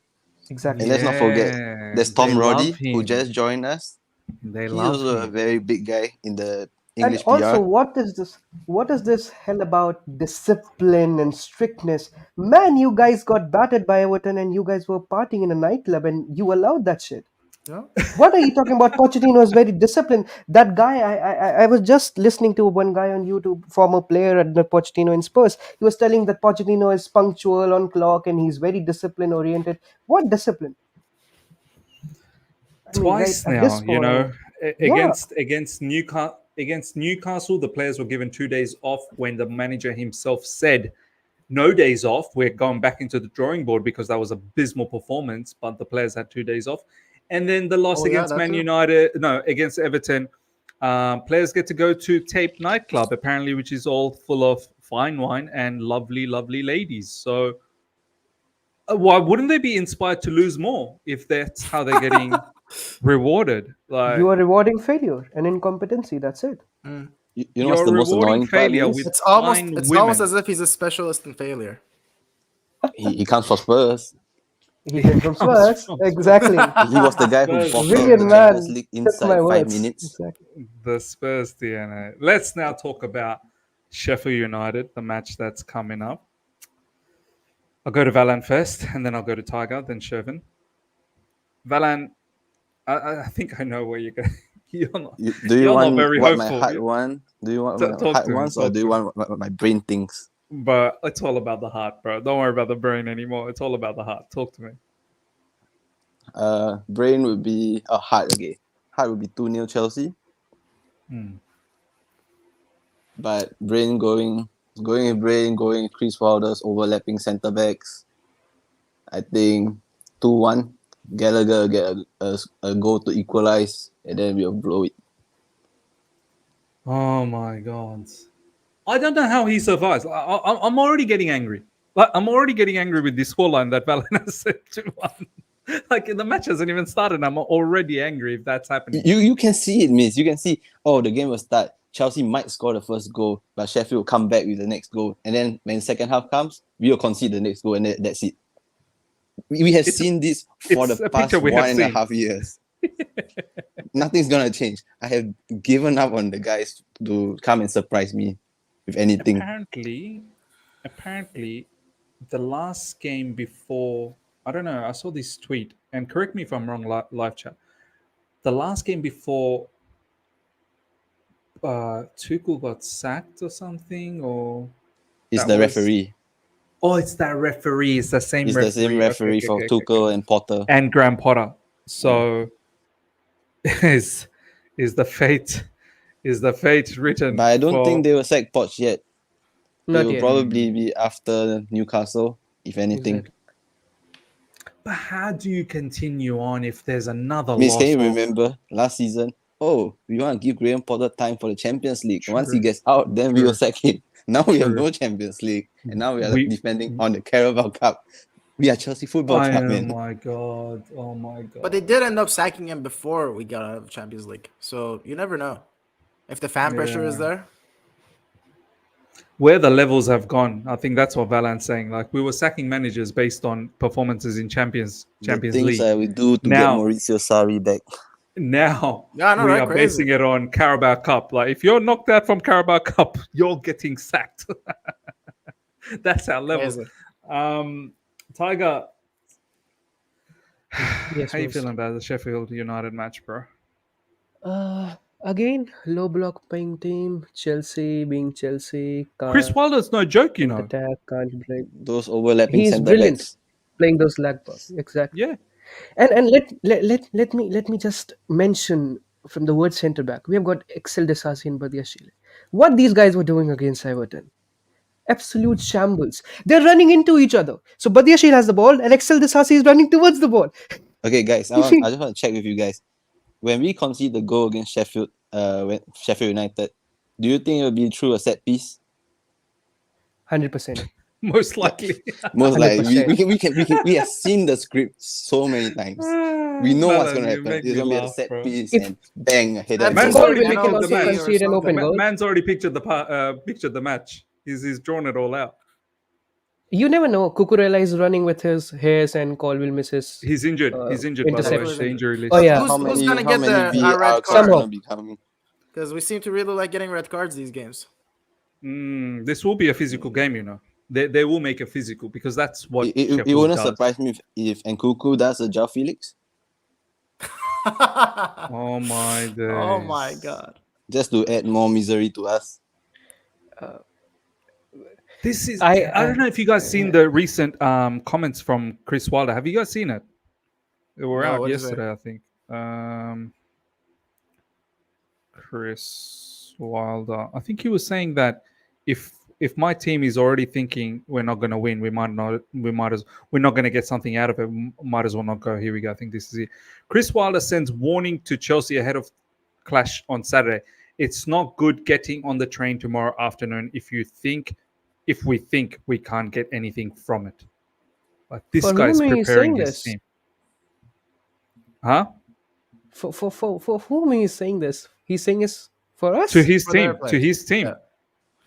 S2: Exactly.
S4: And let's not forget, there's Tom
S1: they
S4: Roddy,
S1: love
S4: who
S1: him.
S4: just joined us.
S1: They
S4: He's
S1: love
S4: also a
S1: him.
S4: very big guy in the
S2: And
S4: English
S2: also,
S4: PR.
S2: what is this? What is this hell about discipline and strictness? Man, you guys got battered by Everton and you guys were partying in a nightclub and you allowed that shit.
S3: Yeah.
S2: What are you talking about? Pochettino is very disciplined. That guy, I was just listening to one guy on YouTube, former player at the Pochettino in Spurs. He was telling that Pochettino is punctual on clock and he's very discipline oriented. What discipline? I mean,
S1: Twice
S2: right, at
S1: now,
S2: this
S1: you know,
S2: point, yeah.
S1: against Newcastle, the players were given 2 days off when the manager himself said no days off. We're going back into the drawing board because that was an abysmal performance, but the players had 2 days off. And then the loss
S3: Oh, yeah,
S1: against
S3: that
S1: Man
S3: too.
S1: United, no, against Everton, players get to go to Tape nightclub, apparently, which is all full of fine wine and lovely, lovely ladies. So why wouldn't they be inspired to lose more if that's how they're getting rewarded? Like,
S2: You are rewarding failure and incompetency. That's it.
S4: You know what's
S1: you're
S4: the most
S1: rewarding
S4: annoying part
S1: failure
S4: is?
S1: with
S3: It's almost
S1: fine
S3: it's
S1: women.
S3: almost as if he's a specialist in failure.
S4: He comes for Spurs.
S2: He came from
S1: comes
S2: Spurs.
S1: from
S2: Exactly.
S4: He was the guy who
S1: Spurs.
S4: bottled
S2: Brilliant
S4: the
S2: man.
S4: Champions League
S2: Took my
S4: inside 5
S2: words.
S4: minutes.
S2: Exactly.
S1: The Spurs DNA. Let's now talk about Sheffield United, the match that's coming up. I'll go to Valan first, and then I'll go to Tiger, then Shervin. Valan, I think I know where you're going. You're not,
S4: Do you
S1: you're
S4: want
S1: not very
S4: what my
S1: hopeful.
S4: heart want? Do you want
S1: Talk
S4: my
S1: to
S4: heart
S1: him,
S4: wants, or
S1: talk
S4: do you
S1: to him.
S4: want what my brain thinks?
S1: But it's all about the heart, bro. Don't worry about the brain anymore. It's all about the heart. Talk to me.
S4: Brain would be heart again. Heart would be 2-0 Chelsea. But brain going Chris Wilder's overlapping centre backs. I think 2-1. Gallagher get a goal to equalize, and then we'll blow it.
S1: Oh my God. I don't know how he survives. I'm already getting angry. Like, I'm already getting angry with this scoreline that Valena said 2-1. Like, the match hasn't even started. I'm already angry if that's happening.
S4: You can see it, miss. You can see, the game will start. Chelsea might score the first goal, but Sheffield will come back with the next goal. And then when the second half comes, we will concede the next goal, and that's it. We have seen this for
S1: it's
S4: the
S1: a
S4: past
S1: picture we have
S4: 1.5
S1: seen.
S4: years. nothing's gonna change. I have given up on the guys to come and surprise me with anything.
S1: Apparently, the last game before, I don't know, I saw this tweet, and correct me if I'm wrong, live chat. The last game before Tuchel got sacked or something, or
S4: It's
S1: that
S4: the
S1: was-
S4: referee.
S1: Oh, it's that referee. It's the same
S4: It's
S1: referee.
S4: the same referee
S1: Okay,
S4: for
S1: okay,
S4: Tuchel
S1: okay.
S4: and Potter.
S1: And Graham Potter. So is the fate written?
S4: But I don't
S1: for-
S4: think they will sack Poch yet. They
S2: Not
S4: will
S2: yet.
S4: probably be after Newcastle, if anything.
S2: Exactly.
S1: But how do you continue on if there's another
S4: Miss,
S1: loss?
S4: can you
S1: or-
S4: remember last season? Oh, we want to give Graham Potter time for the Champions League. Once he
S1: True.
S4: gets out, then we will
S1: True.
S4: sack him. Now we have
S1: True.
S4: no Champions League, and now we are
S1: We-
S4: defending on the Carabao Cup. We are Chelsea Football Club,
S1: Oh
S4: man.
S1: my god! Oh my god!
S3: But they did end up sacking him before we got out of the Champions League. So you never know. If the fan pressure is
S1: Yeah.
S3: there.
S1: Where the levels have gone, I think that's what Valant's saying. Like we were sacking managers based on performances in Champions
S4: The things
S1: League.
S4: that we do to
S1: Now-
S4: get Mauricio Sarri back.
S1: Now
S3: Yeah, I know,
S1: we
S3: right?
S1: are
S3: Crazy.
S1: basing it on Carabao Cup. Like if you're knocked out from Carabao Cup, you're getting sacked. That's our levels.
S3: Crazy.
S1: Tiger,
S2: Yes,
S1: how you
S2: Miz.
S1: feeling about the Sheffield United match, bro?
S2: Again, low block playing team. Chelsea being Chelsea.
S1: Chris Wilder's no joke, you know.
S2: Attack, can't break.
S4: Those overlapping
S2: He's
S4: centre
S2: brilliant
S4: backs.
S2: playing those lag balls. Exactly.
S1: Yeah,
S2: And let me just mention from the word centre back, we have got Excel Desasi and Badiashile. What these guys were doing against Everton, absolute shambles. They're running into each other. So Badiashile has the ball and Excel Desasi is running towards the ball.
S4: Okay, guys, I just want to check with you guys. When we concede the goal against Sheffield United, do you think it will be through a set piece?
S2: 100%.
S1: most likely.
S4: Most likely,
S2: 100%.
S4: we have seen the script so many times. We know what's going to happen. It's going to be a set piece and bang, a header.
S3: That's
S1: Man's
S3: Goal
S1: already
S3: will
S1: pictured the
S3: also
S1: match.
S3: concede an open
S2: goal.
S1: Man's already pictured the match. He's drawn it all out.
S2: You never know. Cucurella is running with his hairs and Colville misses.
S1: He's injured. He's injured, by the way.
S2: interception.
S1: The injury list.
S2: Oh, yeah.
S4: How
S3: Who's
S4: many,
S3: gonna
S4: how
S3: get
S4: many
S3: the
S4: VAR
S3: red
S4: cards
S3: card?
S4: are going to be coming?
S3: Because we seem to really like getting red cards these games.
S1: This will be a physical game, you know. They will make it physical because that's what
S4: It
S1: Sheffield
S4: wouldn't
S1: does.
S4: surprise me if Nkunku does a Joao Felix,
S1: Oh my days.
S3: Oh my god.
S4: just to add more misery to us.
S1: This is
S2: I-
S1: I don't know if you guys seen the recent comments from Chris Wilder. Have you guys seen it? They were
S3: No,
S1: out
S3: what is it?
S1: yesterday, I think. Chris Wilder. I think he was saying that if my team is already thinking we're not going to win, we're not going to get something out of it, might as well not go. Here we go. I think this is it. Chris Wilder sends warning to Chelsea ahead of clash on Saturday. It's not good getting on the train tomorrow afternoon if we think we can't get anything from it. Like this
S2: For
S1: guy's
S2: whom are you
S1: preparing
S2: saying
S1: his
S2: this?
S1: team. Huh?
S2: For whom he is saying this? He's saying this for us?
S1: To his
S3: For their
S1: team. To
S3: players.
S1: his team.
S3: Yeah.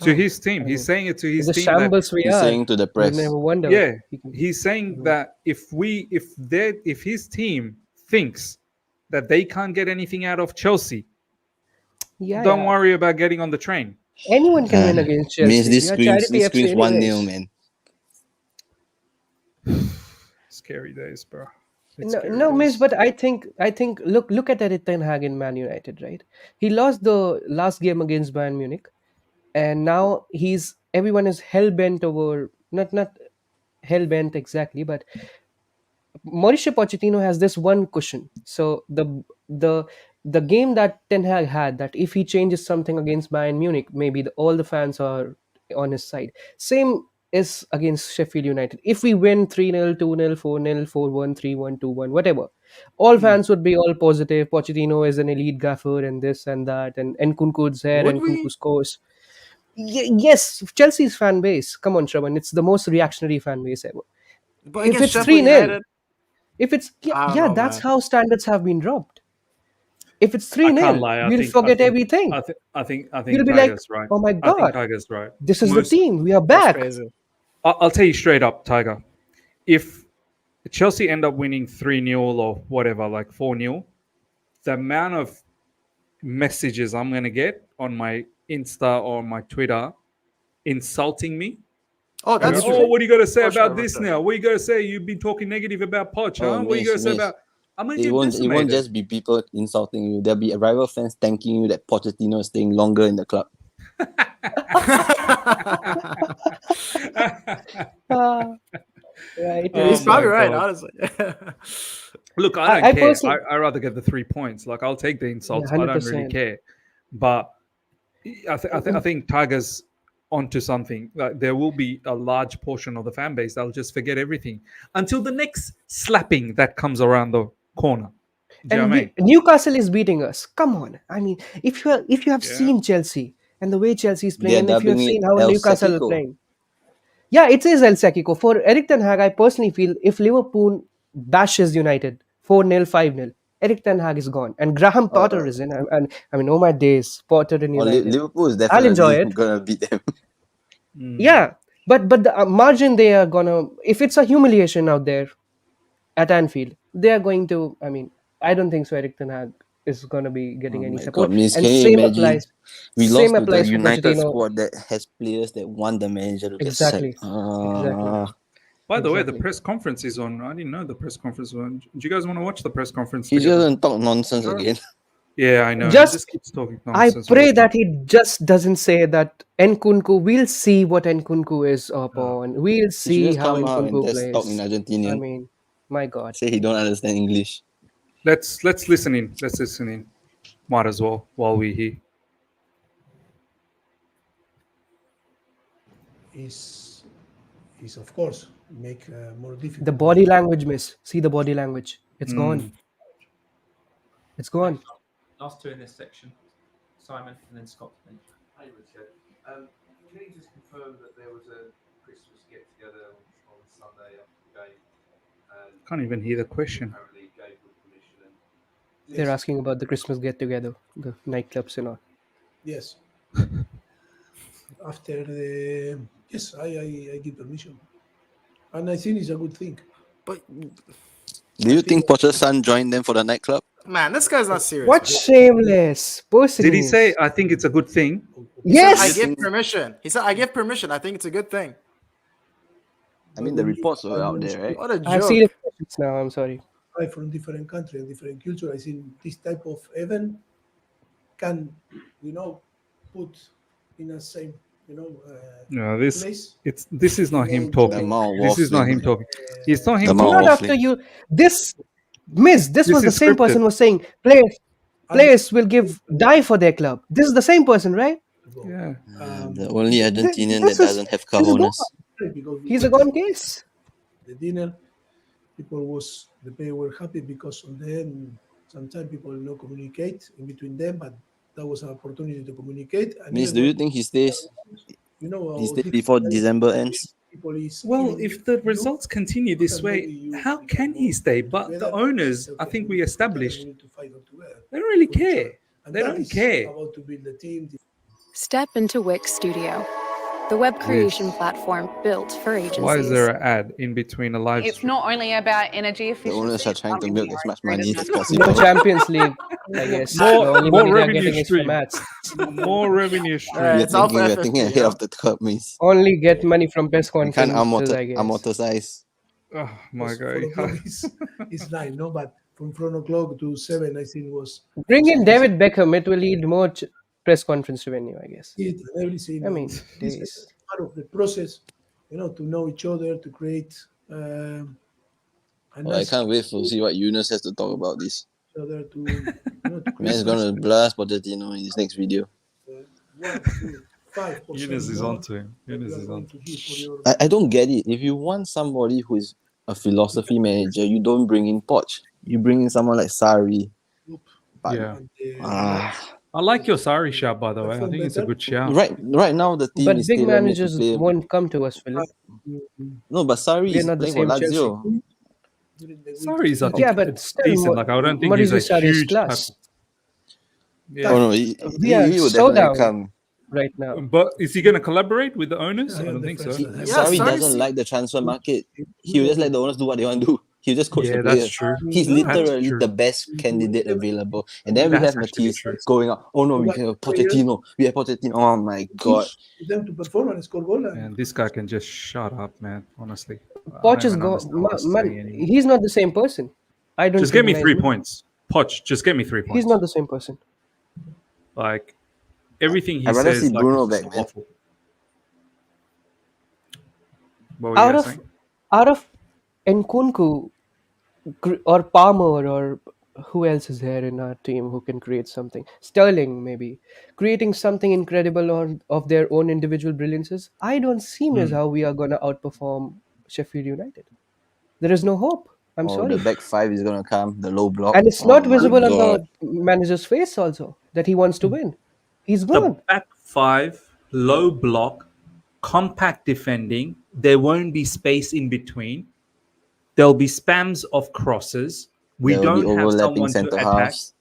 S1: To his team.
S2: I
S1: He's
S2: mean,
S1: saying it to his
S2: the
S1: team. that-
S2: shambles we
S4: He's
S2: are.
S4: saying to the
S2: You
S4: press.
S2: never wonder.
S1: Yeah,
S2: He can-
S1: he's saying that if his team thinks that they can't get anything out of Chelsea,
S2: yeah,
S1: don't
S2: yeah.
S1: worry about getting on the train.
S2: Anyone can win against Chelsea.
S4: Means this
S2: We are
S4: screams
S2: charity FC
S4: 1-0,
S2: anyways.
S4: man.
S1: Scary days, bro. It's
S2: No,
S1: scary
S2: no,
S1: days.
S2: miss. But I think look at Erik ten Hag in Man United, right? He lost the last game against Bayern Munich, and now everyone is hell bent over not hell bent exactly, but Mauricio Pochettino has this one cushion. So the game that Ten Hag had, that if he changes something against Bayern Munich, maybe all the fans are on his side. Same is against Sheffield United. If we win 3-0, 2-0, 4-0, 4-1, 3-1, 2-1, whatever, all fans would be all positive. Pochettino is an elite gaffer and this and that, and Nkunku's here,
S3: Would
S2: and
S3: we?
S2: Nkunku scores. Yes, Chelsea's fan base. Come on, Shravan. It's the most reactionary fan base ever.
S3: But
S2: If
S3: against
S2: it's
S3: Sheffield
S2: 3-0,
S3: United,
S2: if it's
S3: I don't know,
S2: that's
S3: man.
S2: how standards have been dropped. If it's
S1: I can't
S2: 3-0,
S1: lie.
S2: we'll forget everything.
S1: I think
S2: You'll be like,
S1: Tiger's right.
S2: oh my
S1: I think
S2: God,
S1: Tiger's right.
S2: this is
S1: Most-
S2: the team. We are
S3: that's
S2: back.
S3: crazy.
S1: I'll tell you straight up, Tiger. If Chelsea end up winning 3-0 or whatever, like 4-0, the amount of messages I'm gonna get on my Insta or my Twitter insulting me.
S3: Oh, that's true.
S1: What are you gonna say
S3: For
S1: about
S3: sure, for
S1: this
S3: sure.
S1: now? What are you gonna say? You've been talking negative about Poch, huh?
S4: Oh,
S1: What are you gonna say
S4: miss.
S1: about? I'm gonna
S4: It
S1: get
S4: won't
S1: decimated.
S4: just be people insulting you. There'll be rival fans thanking you that Pochettino is staying longer in the club.
S2: Right.
S1: Oh
S3: He's probably
S1: my
S3: right,
S1: God.
S3: honestly.
S1: Look, I don't
S2: I
S1: care.
S2: personally,
S1: I rather get the 3 points. Like I'll take the insults. I don't really
S2: 100%.
S1: care. But I think Tiger's onto something. Like there will be a large portion of the fan base that'll just forget everything until the next slapping that comes around the corner. Do you know
S2: And
S1: what I mean?
S2: Newcastle is beating us. Come on. I mean, if you have
S1: Yeah.
S2: seen Chelsea and the way Chelsea is playing,
S4: They're
S2: and if you have
S4: dubbing
S2: seen
S4: it
S2: how
S4: El
S2: Newcastle are
S4: Sequico.
S2: playing, yeah, it is El Sequico. For Eric Ten Hag, I personally feel if Liverpool bashes United 4-0, 5-0, Eric Ten Hag is gone, and Graham Potter is in. And I mean, oh my days, Potter in United.
S4: Liverpool is
S2: I'll enjoy
S4: definitely
S2: it.
S4: gonna beat them.
S2: Yeah, but the margin they are gonna, if it's a humiliation out there at Anfield, they are going to. I mean, I don't think so. Eric Ten Hag is gonna be getting
S4: Oh
S2: any
S4: my
S2: support,
S4: God, miss!
S2: and
S4: Can you
S2: same
S4: imagine?
S2: applies.
S4: We
S2: Same
S4: lost to the
S2: applies for
S4: United
S2: Pochettino.
S4: squad that has players that want the manager to get
S2: Exactly.
S4: sacked.
S2: Exactly.
S1: By the way, the
S2: Exactly.
S1: press conference is on. I didn't know the press conference was on. Do you guys want to watch the press conference
S4: He
S1: together?
S4: doesn't talk nonsense again.
S1: Yeah, I know.
S2: Just-
S1: he just keeps talking
S2: I
S1: nonsense.
S2: pray that he just doesn't say that Nkunku. We'll see what Nkunku is upon. We'll
S4: He should
S2: see
S4: just
S2: how
S4: come out and
S2: Nkunku
S4: just talk in
S2: plays.
S4: Argentinian.
S2: I mean, my God.
S4: Say he don't understand English.
S1: Let's listen in. Let's listen in. Might as well while we're here.
S5: Is of course make more difficult.
S2: The body language, miss. See the body language. It's gone. It's gone.
S6: Last two in this section, Simon and then Scott.
S7: Hi, Richard. Can you just confirm that there was a Christmas get-together on Sunday after the game? And
S1: Can't even hear the question.
S7: apparently gave good permission. And
S2: They're asking about the Christmas get together, the nightclubs and all.
S5: Yes. After the yes, I give permission, and I think it's a good thing.
S3: But
S4: Do you think Poch's son joined them for the nightclub?
S3: man, this guy's not serious.
S2: What shameless person?
S1: Did he say, I think it's a good thing?
S3: He said,
S2: Yes.
S3: I give permission. He said, I give permission. I think it's a good thing.
S4: I mean, the reports were out there, right?
S3: What a
S2: I've
S3: joke.
S2: seen it now. I'm sorry.
S5: From different countries and different culture, I think this type of event can, put in a same,
S1: No, this
S5: place.
S1: this is not him
S5: The
S1: talking.
S4: amount of
S1: This is not him
S4: waffling.
S1: talking. It's not
S4: The
S1: him
S4: amount
S1: talking.
S2: Not
S4: of
S2: after
S4: waffling.
S2: you. This
S1: This
S2: was the
S1: is
S2: same
S1: scripted.
S2: person was saying players will die for their club. This is the same person, right?
S1: Yeah.
S4: The only Argentinian
S2: this
S4: that
S2: is-
S4: doesn't have
S2: this is
S4: cojones.
S5: Because
S2: He's a gone case.
S5: the dinner, the players were happy because on the end, sometimes people not communicate in between them, but that was an opportunity to communicate. And
S4: Miss,
S5: even
S4: do you
S5: when,
S4: think he stays?
S5: He
S4: He stays before December ends?
S1: Well, if the results continue this way, how can he stay? But the owners, I think we established, they don't really care. They don't care.
S5: About to build the team.
S8: Step into Wix Studio, the web creation platform built for agencies.
S1: Why is there an ad in between a live
S9: It's
S1: stream?
S9: not only about energy
S4: The
S9: efficiency.
S4: owners are trying to milk as much money as
S2: No
S4: possible.
S2: Champions League, I guess.
S1: More-
S2: the only
S1: more
S2: money they're
S1: revenue
S2: getting is
S1: stream.
S2: from ads.
S1: More revenue stream.
S3: Yeah, it's all for
S4: We're
S3: FFP,
S4: thinking ahead
S3: yeah.
S4: of the curve, Miss.
S2: Only get money from press
S4: We can't
S2: conferences, I guess.
S4: amortize.
S1: Oh my
S5: 4
S1: god.
S5: o'clock is 9, no? But from 4 o'clock to 7, I think was
S2: Bring in David Beckham. It will lead more press conference revenue, I guess.
S5: it and everything.
S2: I mean,
S5: this
S2: days.
S5: is part of the process, to know each other, to create. And
S4: I can't wait to see what Yunus has to talk about this.
S5: each other to, to
S4: Man's gonna blast Pochettino in his next video.
S5: 1, 2, 5%.
S1: Eunice is
S5: more
S1: on to him.
S5: that
S1: Eunice
S5: you are
S1: is
S5: going
S1: on.
S5: to give for your-
S4: I don't get it. If you want somebody who is a philosophy manager, you don't bring in Poch. You bring in someone like Sari. But
S1: Yeah.
S5: and,
S1: I like your Sari shout, by the way. I think it's a good shout.
S4: right now the team
S2: But
S4: is
S2: big
S4: tailor-made to
S2: managers
S4: play.
S2: won't come to us, Philip.
S4: No, but Sari
S2: They're
S4: is
S2: not the
S4: playing for
S2: same Chelsea.
S4: Lazio.
S5: during the week.
S1: Sorry, is I think
S2: Yeah, but still,
S1: decent. Like I don't think
S2: Mauricio
S1: he's a
S2: Sarri is
S1: huge.
S2: class.
S1: Yeah.
S4: Oh no, he
S2: We are
S4: will
S2: so
S4: definitely
S2: down
S4: come.
S2: right now.
S1: But is he going to collaborate with the owners? I
S5: Yeah,
S1: don't think so.
S5: definitely.
S3: Yeah,
S4: Sari
S3: Sarri
S4: doesn't
S3: se-
S4: like the transfer market. He will just let the owners do what they want to do. He'll just coach
S1: Yeah,
S4: the
S1: that's
S4: players.
S1: true.
S4: He's
S1: That's
S4: literally
S1: true.
S4: the best candidate available. And then we
S1: That's
S4: have
S1: actually
S4: Matisse
S1: true.
S4: going up. Oh no, we
S5: But
S4: have
S5: players
S4: Pochettino. We have Pochettino. Oh my god.
S5: push them to perform and score goal. And
S1: And this guy can just shut up, man. Honestly, I
S2: Poch
S1: don't
S2: is
S1: even understand what he's
S2: man,
S1: saying anymore.
S2: he's not the same person. I don't
S1: Just get me
S2: recognize
S1: 3
S2: him.
S1: points. Poch, just get me 3 points.
S2: He's not the same person.
S1: Like everything he
S4: I'd rather
S1: says,
S4: see
S1: like
S4: Bruno
S1: it's just
S4: back, man.
S1: awful. What were you guys saying?
S2: Out of Nkunku or Palmer or who else is there in our team who can create something? Sterling maybe creating something incredible of their own individual brilliances. I don't see as how we are gonna outperform Sheffield United. There is no hope. I'm
S4: Oh,
S2: sorry.
S4: the back five is gonna come. The low block.
S2: And it's
S4: Oh
S2: not
S4: my
S2: visible on
S4: god.
S2: the manager's face also that he wants to win. He's
S1: The
S2: gone.
S1: back five, low block, compact defending. There won't be space in between. There'll be spams of crosses. We
S4: There will be
S1: don't have
S4: overlapping
S1: someone to
S4: centre
S1: attack.
S4: halves.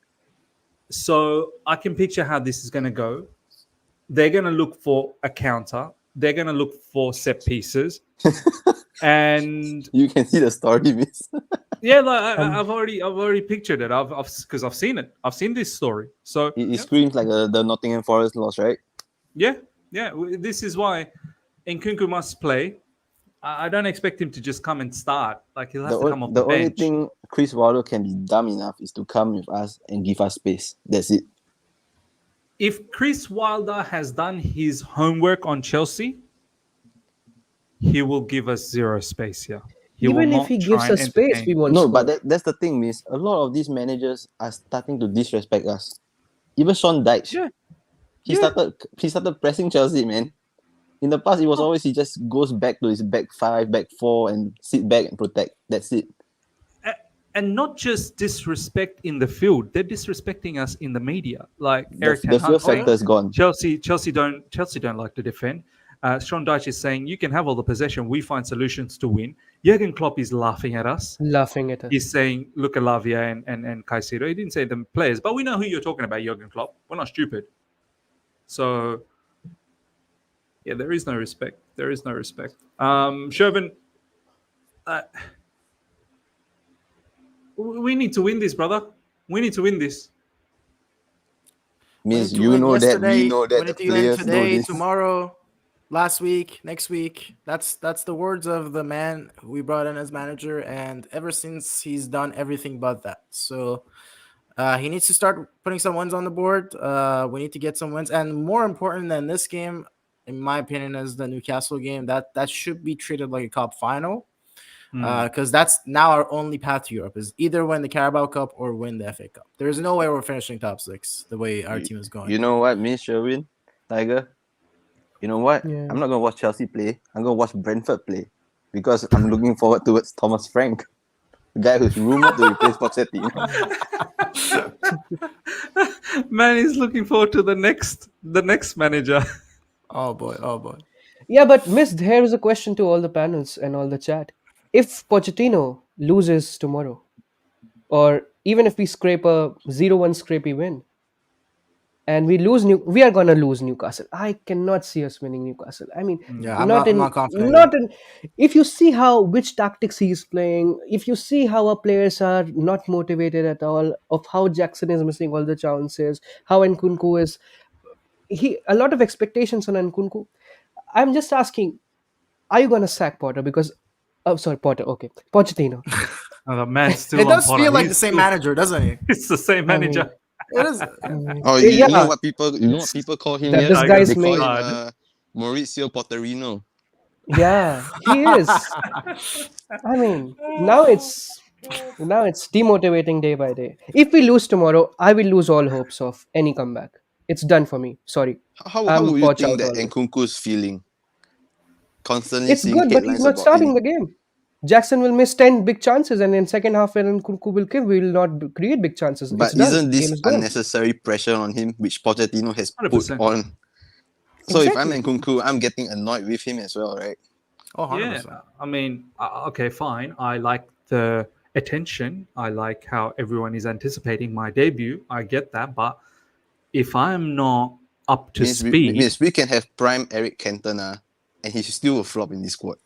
S1: So I can picture how this is going to go. They're going to look for a counter. They're going to look for set pieces. And
S4: You can see the story, miss.
S1: yeah, like I've already pictured it. Because I've seen it. I've seen this story. So
S4: It screams like the Nottingham Forest loss, right?
S1: yeah. This is why Nkunku must play. I don't expect him to just come and start. Like he'll have to come off the
S4: The only
S1: bench.
S4: thing Chris Wilder can be dumb enough is to come with us and give us space. That's it.
S1: If Chris Wilder has done his homework on Chelsea, he will give us zero space here. He will
S2: Even if
S1: not
S2: he
S1: try
S2: gives
S1: and
S2: us space,
S1: entertain.
S2: we won't
S4: No,
S2: score.
S4: but that's the thing, miss. A lot of these managers are starting to disrespect us. Even Sean Dyche.
S1: Yeah.
S4: He started pressing Chelsea, man. In the past, it was always he just goes back to his back five, back four, and sit back and protect. That's it.
S1: And not just disrespect in the field, they're disrespecting us in the media. Like Eric
S4: The
S1: Ten
S4: fear
S1: Hag saying,
S4: factor is gone.
S1: Chelsea don't like to defend. Sean Dyche is saying you can have all the possession. We find solutions to win. Jurgen Klopp is laughing at us.
S2: Laughing at us.
S1: He's saying, look at Lavia and Caicedo. He didn't say the players, but we know who you're talking about, Jurgen Klopp. We're not stupid. So, yeah, there is no respect. There is no respect. Shervin, we need to win this, brother. We need to win this.
S4: Means
S3: We need to
S4: you
S3: win
S4: know that,
S3: yesterday,
S4: we know that,
S3: we
S4: the
S3: need to win
S4: players know
S3: today,
S4: this.
S3: tomorrow, last week, next week. That's the words of the man we brought in as manager, and ever since he's done everything but that. So he needs to start putting some wins on the board. We need to get some wins, and more important than this game, in my opinion, is the Newcastle game. That should be treated like a cup final. Because that's now our only path to Europe is either win the Carabao Cup or win the FA Cup. There's no way we're finishing top six the way our team is going.
S4: You know what, Miss Sherwin, Tiger? You know what?
S2: Yeah.
S4: I'm not gonna watch Chelsea play. I'm gonna watch Brentford play because I'm looking forward towards Thomas Frank, the guy who's rumored to replace Pochettino.
S1: Man is looking forward to the next manager.
S3: Oh boy.
S2: Yeah, but Miss, here is a question to all the panels and all the chat. If Pochettino loses tomorrow, or even if we scrape a 0-1 scrapey win, and we are gonna lose Newcastle. I cannot see us winning Newcastle. I mean,
S3: Yeah, I'm not confident.
S2: If you see which tactics he's playing, if you see how our players are not motivated at all, of how Jackson is missing all the chances, how Nkunku is, a lot of expectations on Nkunku. I'm just asking, are you gonna sack Potter? Because, okay, Pochettino.
S1: Oh, the man's still
S3: It
S1: on
S3: does
S1: Potter.
S3: feel like
S1: He's
S3: the same
S1: still-
S3: manager, doesn't he?
S1: It's the same manager.
S3: It is.
S4: Oh, you know what people call him
S2: That
S4: here?
S2: this guy's
S4: They call
S2: made-
S4: him Mauricio Pochettino.
S2: Yeah, he is. I mean, now it's demotivating day by day. If we lose tomorrow, I will lose all hopes of any comeback. It's done for me. Sorry.
S4: How
S2: I'm
S4: would you
S2: Poch
S4: think
S2: out
S4: that
S2: always.
S4: Nkunku's feeling? Constantly
S2: It's
S4: seeing
S2: good, but he's
S4: headlines
S2: not
S4: about
S2: starting
S4: him.
S2: the game. Jackson will miss 10 big chances, and in second half, when Nkunku will give, we will not create big chances.
S4: But
S2: It's done.
S4: isn't
S2: Game
S4: this
S2: is gone.
S4: unnecessary pressure on him, which Pochettino has
S1: 100%.
S4: put on? So if I'm
S2: Exactly.
S4: Nkunku, I'm getting annoyed with him as well, right?
S3: Oh, 100%.
S1: Yeah, I mean, okay, fine. I like the attention. I like how everyone is anticipating my debut. I get that, but if I'm not up to speed,
S4: Means we can have prime Eric Cantona, and he still will flop in this squad.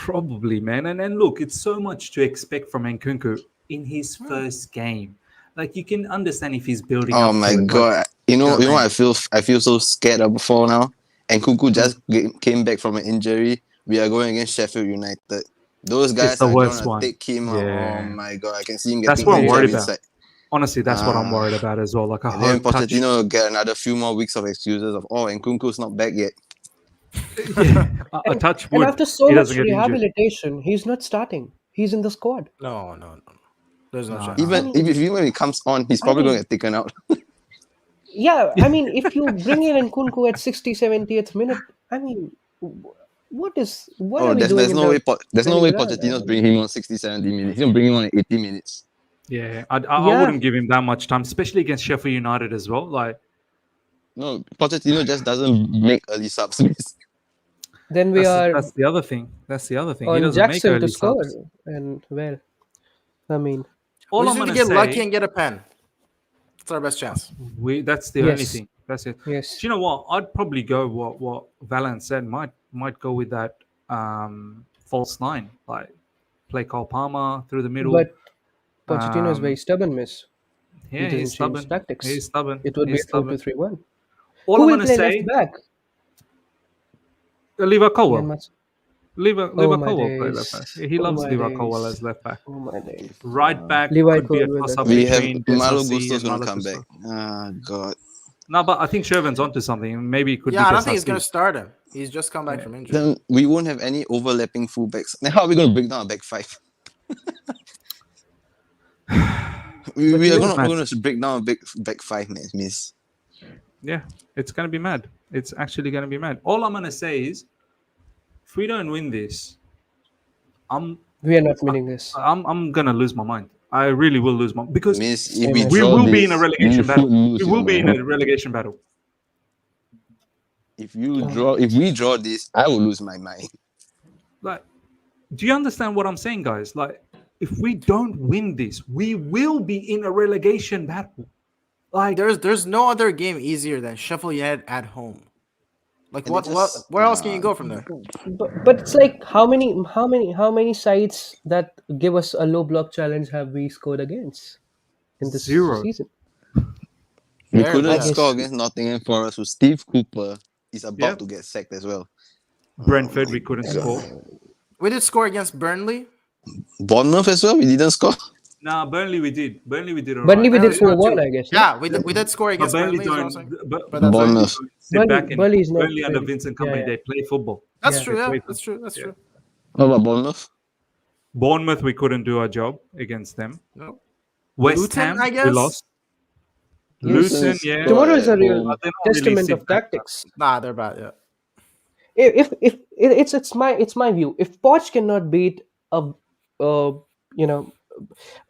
S1: Probably, man. And look, it's so much to expect from Nkunku in his first game. Like, you can understand if he's building up.
S4: Oh my
S1: to it,
S4: god!
S1: like,
S4: You know
S1: what I
S4: what
S1: mean?
S4: I feel so scared of before now. And Kuku just came back from an injury. We are going against Sheffield United. Those guys
S1: the
S4: are
S1: worst
S4: gonna
S1: one.
S4: take him out. Oh
S1: Yeah.
S4: my god! I can see him
S1: That's
S4: getting
S1: what I'm
S4: injured
S1: worried about.
S4: inside.
S1: Honestly, that's what I'm
S4: Ah.
S1: worried about as well. Like, I
S4: And then
S1: hope Touch.
S4: Pochettino will get another few more weeks of excuses of Nkunku's not back yet.
S1: Yeah, a Touch
S2: And
S1: wood.
S2: after so
S1: He
S2: much
S1: doesn't get injured.
S2: rehabilitation, he's not starting. He's in the squad.
S3: No. There's no
S1: No,
S3: chance.
S1: no.
S4: Even
S2: I mean-
S4: if when he comes on, he's
S2: I
S4: probably
S2: mean-
S4: going to get taken out.
S2: Yeah, I mean, if you bring in Nkunku at 60, 70th minute, I mean, what are we doing?
S4: There's no way. There's no way
S2: training ground?
S4: Pochettino's bringing him on 60, 70 minutes. He's gonna bring him on at 80 minutes.
S1: Yeah, I
S2: Yeah.
S1: wouldn't give him that much time, especially against Sheffield United as well. Like,
S4: No, Pochettino just doesn't make early subs.
S2: Then we
S1: that's
S2: are
S1: the other thing. That's the other thing. He
S2: on
S1: doesn't make
S2: Jackson
S1: early
S2: to score.
S1: subs.
S2: And, well, I mean,
S1: All
S3: We
S1: I'm
S3: just need
S1: gonna
S3: to get lucky
S1: say,
S3: and get a pen. That's our best chance.
S1: that's the only
S2: Yes.
S1: thing. That's it.
S2: yes.
S1: Do you know what? I'd probably go what Valance said. Might go with that false nine, like play Cole Palmer through the middle.
S2: But Pochettino is very
S1: Um,
S2: stubborn, miss.
S1: Yeah,
S2: doesn't
S1: he's
S2: change
S1: stubborn.
S2: tactics.
S1: He's stubborn.
S2: It would be
S1: He's
S2: a 4
S1: stubborn.
S2: 2 3 1.
S1: All
S2: Who
S1: I'm
S2: will
S1: gonna
S2: play
S1: say,
S2: left back?
S1: Lever
S2: Ian
S1: Colwell.
S2: Mas-
S1: Lever
S2: Oh, my
S1: Colwell play
S2: days.
S1: left back. He
S2: Oh,
S1: loves
S2: my
S1: Lever
S2: days.
S1: Colwell as left back.
S2: Oh my days.
S1: Right back
S2: Levi
S1: could be a
S2: Colwill,
S1: toss up
S4: We have
S1: between
S4: Malo
S1: Desossi
S4: Gusto's
S1: and
S4: gonna
S1: Malo
S4: come
S1: Gusto.
S4: back. Ah, God.
S1: No, but I think Shervin's onto something. Maybe it could
S3: Yeah,
S1: be
S3: I don't think he's
S1: Desossi.
S3: gonna start him. He's just come back from injury.
S4: Then we won't have any overlapping fullbacks. Then how are we going to break down a back five? we are
S1: you
S4: going
S1: know,
S4: to break down a back five, man, miss.
S1: Yeah, it's gonna be mad. It's actually gonna be mad. All I'm gonna say is, if we don't win this,
S2: We are not winning this.
S1: I'm gonna lose my mind. I really will lose my because
S4: Miss, if
S2: Same
S4: we
S2: as
S1: we
S4: draw
S1: will be
S4: this,
S1: in a
S4: you
S1: relegation battle.
S4: should lose
S1: We
S4: your
S1: will be in
S4: mind.
S1: a relegation battle.
S4: If we draw this, I will lose my mind.
S1: Like, do you understand what I'm saying, guys? Like, if we don't win this, we will be in a relegation battle. Like,
S3: There's no other game easier than Sheffield United at home. Like
S4: And
S3: what
S4: they just-
S3: where else can you go from there?
S2: But it's like how many sides that give us a low block challenge have we scored against in this
S1: Zero.
S2: season?
S4: We
S3: Fair,
S4: couldn't
S3: I
S2: guess.
S4: score against Nottingham Forest, so Steve Cooper is about
S1: Yep.
S4: to get sacked as well.
S1: Brentford,
S4: Oh
S1: we
S4: my
S1: couldn't
S4: God.
S1: score.
S3: We did score against Burnley.
S4: Bournemouth as well, we didn't score.
S1: Nah, Burnley we did. Burnley we did.
S2: Burnley we did
S1: Alright.
S2: 4-1, I guess. no?
S3: Yeah, we did score
S1: But
S3: against
S1: Burnley
S3: Burnley. is what I'm
S1: don't.
S3: saying.
S1: But
S3: But that's
S1: Burnley
S4: Bournemouth.
S1: don't sit back and
S2: Burnley's not
S1: Burnley under
S2: very-
S1: Vincent
S2: yeah,
S1: Company,
S2: yeah.
S1: they play football.
S3: That's
S2: Yeah.
S3: true. Yeah,
S1: Play
S3: that's true. That's true.
S4: What about Bournemouth?
S1: Bournemouth, we couldn't do our job against them.
S3: No.
S1: West
S3: Luton,
S1: Ham,
S3: I
S1: we
S3: guess?
S1: lost.
S2: Yes.
S1: Luton, yeah.
S2: Tomorrow is a real
S1: But they're not really
S2: testament
S1: sit
S2: of
S1: back.
S2: tactics.
S3: Nah, they're bad. Yeah.
S2: If it's my view. If Poch cannot beat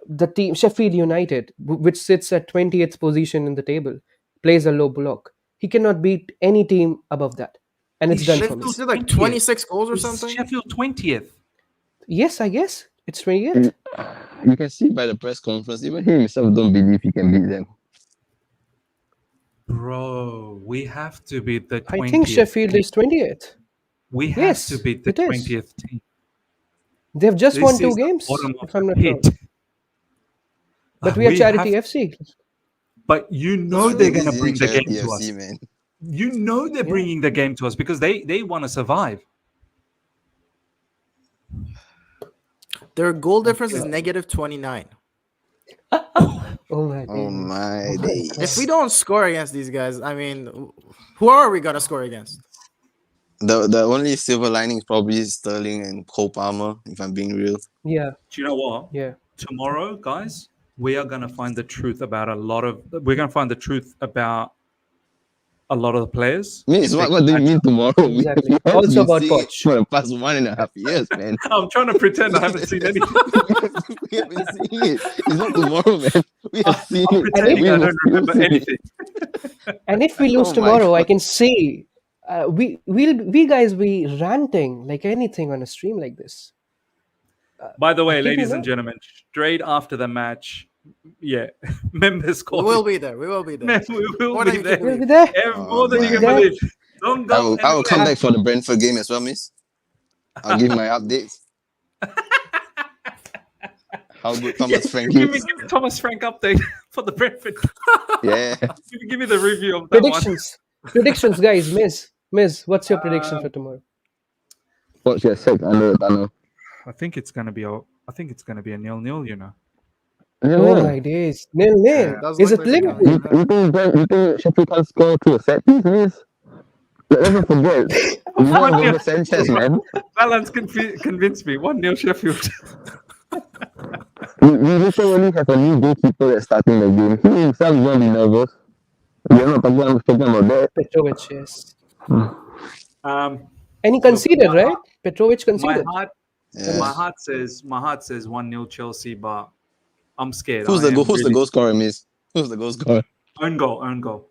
S2: the team Sheffield United, which sits at 20th position in the table, plays a low block, he cannot beat any team above that, and it's done for me.
S3: Sheffield did like
S1: 20th.
S3: 26 goals or
S1: It's
S3: something.
S1: Sheffield 20th.
S2: Yes, I guess it's 20th.
S4: You can see by the press conference, even he himself don't believe he can beat them.
S1: Bro, we have to beat the 20th.
S2: I think Sheffield
S1: team.
S2: is 20th.
S1: We have
S2: Yes,
S1: to beat the
S2: it is.
S1: 20th team.
S2: They've just
S1: This
S2: won
S1: is
S2: 2
S1: the
S2: games,
S1: bottom of
S2: if I'm
S1: the
S2: not wrong.
S1: pit.
S2: But we are Charity
S1: have-
S2: FC.
S1: But you know
S4: This
S1: they're
S4: is
S1: going to bring the
S4: Charity
S1: game to
S4: FC,
S1: us.
S4: man.
S1: You know they're
S2: Yeah.
S1: bringing the game to us because they want to survive.
S3: Their goal difference is negative 29.
S2: Oh my
S4: Oh
S2: days.
S4: my days.
S3: If we don't score against these guys, I mean, who are we gonna score against?
S4: The only silver lining is probably Sterling and Cole Palmer, if I'm being real.
S2: Yeah,
S1: Do you know what?
S2: yeah.
S1: Tomorrow, guys, we are going to find the truth about we're going to find the truth about a lot of the players.
S4: Miss, what do you mean tomorrow?
S2: Exactly.
S4: We have
S2: Also
S4: been
S2: about
S4: seeing it
S2: Poch.
S4: for the past 1.5 years, man.
S1: I'm trying to pretend I haven't seen anything.
S4: We have been seeing it. It's not tomorrow, man. We have seen
S1: I'm
S4: it.
S1: pretending
S4: We
S1: I
S4: will
S1: don't remember
S4: still see it.
S1: anything.
S2: And if we lose
S4: Oh my
S2: tomorrow, I
S4: God.
S2: can see we guys be ranting like anything on a stream like this.
S1: By the way,
S2: Keep it
S1: ladies and
S2: up.
S1: gentlemen, straight after the match, yeah, members
S3: We
S1: call.
S3: will be there. We will be there.
S1: We will
S3: More
S1: be
S3: than you
S1: there.
S3: can
S2: We'll be
S3: believe.
S2: there.
S1: More than you can
S2: man.
S1: believe. Don't
S4: I
S1: go.
S4: will come back for the Brentford game as well, miss. I'll give my updates. How good Thomas Frank
S1: give me
S4: is.
S1: Thomas Frank update for the Brentford.
S4: Yeah.
S1: Give me the review of that
S2: Predictions, guys. Miss, what's your prediction for tomorrow?
S4: Watch get sacked under the tunnel.
S1: I think it's gonna be a 0-0. You know.
S2: Oh my days, 0-0.
S3: Does
S2: Is
S3: look
S2: it
S3: like they're
S2: Liverpool?
S4: You think Sheffield can't score through a set piece, miss? Let's not forget. We have Robert Sanchez, man.
S1: Balance convinced me. 1-0 Sheffield.
S4: We literally have a new goalkeeper that's starting the game. He himself is going to be nervous. We're not talking about that.
S2: Petrovic, yes. And he
S1: Look,
S2: conceded, right? Petrovic conceded.
S1: My heart says 1-0 Chelsea, but I'm scared.
S4: Who's the goal scorer, miss? Who's the goal scorer?
S1: Own goal.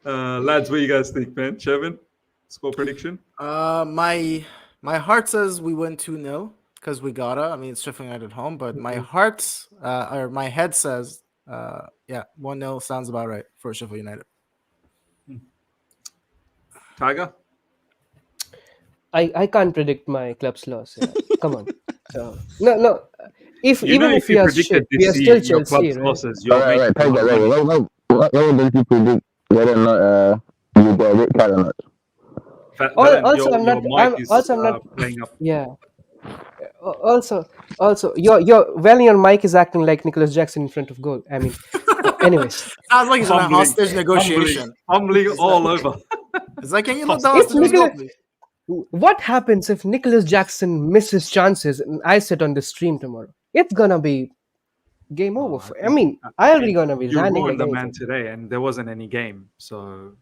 S1: Lads, what do you guys think, man? Chevin, score prediction?
S3: My heart says we win 2-0 because we gotta. I mean, it's Sheffield United at home, but my heart or my head says 1-0 sounds about right for Sheffield United.
S1: Tiger?
S2: I can't predict my club's loss. Yeah. Come on. No. If
S1: You know,
S2: even if we
S1: you
S2: are
S1: predicted
S2: shit, we are
S1: this
S2: still
S1: your
S2: Chelsea,
S1: club's
S2: right?
S1: losses. You're
S4: Right,
S1: making
S4: Tiger,
S1: a lot of money.
S4: what don't you predict whether or not you get a red card or not?
S1: Valen,
S2: Also, I'm
S1: your
S2: not.
S1: mic is
S2: I'm not.
S1: playing up.
S2: Yeah. Also, your your mic is acting like Nicholas Jackson in front of goal. I mean, anyways.
S3: Sounds like it's on a
S1: Humbling,
S3: hostage negotiation.
S1: Humbling all over.
S3: It's like, can you let the
S2: If
S3: hostages go,
S2: Nicholas,
S3: please?
S2: what happens if Nicholas Jackson misses chances and I sit on the stream tomorrow? It's gonna be game over. I mean, I already gonna be
S1: You
S2: ranting
S1: ruined
S2: like
S1: the man
S2: anything.
S1: today, and there wasn't any game, so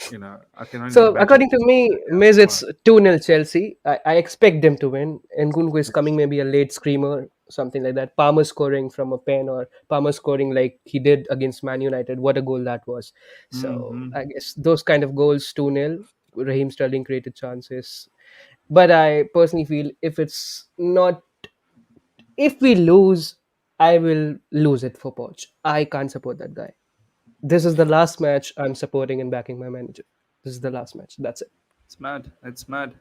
S1: I can only.
S2: So
S1: imagine
S2: according to
S1: what's
S2: me,
S1: gonna happen
S2: Miz, it's
S1: tomorrow.
S2: 2-0 Chelsea. I expect them to win. Nkunku is coming, maybe a late screamer, something like that. Palmer scoring from a pen, or Palmer scoring like he did against Man United. What a goal that was. So I guess those kind of goals, 2-0. Raheem Sterling created chances. But I personally feel if we lose, I will lose it for Poch. I can't support that guy. This is the last match I'm supporting and backing my manager. This is the last match. That's it.
S1: It's mad.